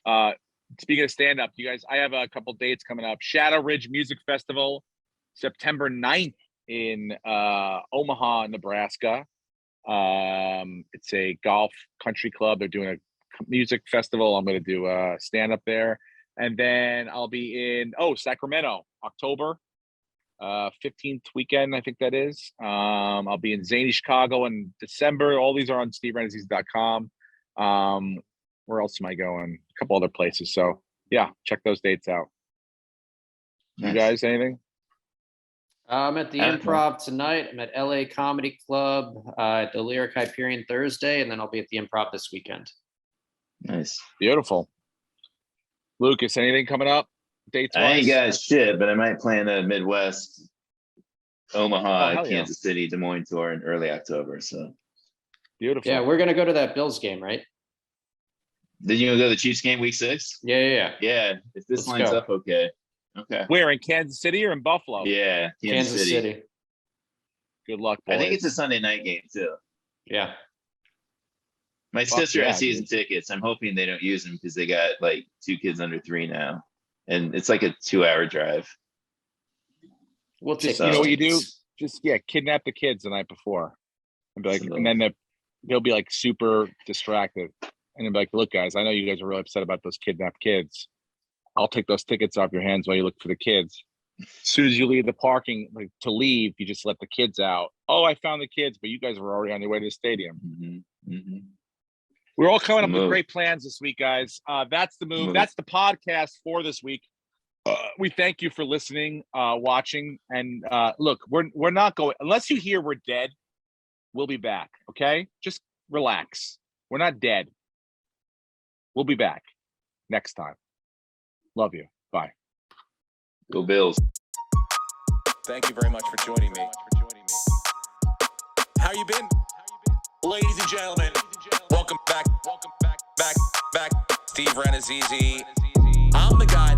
it. Speaking of stand-up, you guys, I have a couple dates coming up. Shadow Ridge Music Festival, September 9th in Omaha, Nebraska. It's a golf country club. They're doing a music festival. I'm going to do a stand-up there. And then I'll be in, Sacramento, October 15th weekend, I think that is. I'll be in Zany, Chicago in December. All these are on steverenazizi.com. Where else am I going? A couple other places. So yeah, check those dates out. Nice. You guys, anything? I'm at the Improv tonight. I'm at LA Comedy Club at the Lyric Hyperion Thursday, and then I'll be at the Improv this weekend. Nice. Beautiful. Lucas, anything coming up? Dates? I ain't got shit, but I might plan a Midwest, Omaha, Kansas City, Des Moines tour in early October. So beautiful. Yeah, we're gonna go to that Bills game, right? Did you go to the Chiefs game week 6? Yeah. If this lines up okay. Okay. Where, in Kansas City or in Buffalo? Yeah, Kansas City. Good luck, boys. I think it's a Sunday night game too. Yeah. My sister has season tickets. I'm hoping they don't use them because they got like 2 kids under 3 now, and it's like a 2-hour drive. We'll take. You know what you do? Just kidnap the kids the night before, and be like, and then they'll be like super distracted, and they'll be like, "Look, guys, I know you guys are really upset about those kidnapped kids. I'll take those tickets off your hands while you look for the kids. As soon as you leave the parking to leave, you just let the kids out. Oh, I found the kids, but you guys were already on your way to the stadium." Mm-hmm. Mm-hmm. We're all coming up with great plans this week, guys. That's the move. That's the podcast for this week. We thank you for listening, watching, and look, we're not going unless you hear we're dead. We'll be back. Okay, just relax. We're not dead. We'll be back next time. Love you. Bye. Go Bills. Thank you very much for joining me. How you been? Ladies and gentlemen, welcome back. Steve Renazizi. I'm the guy.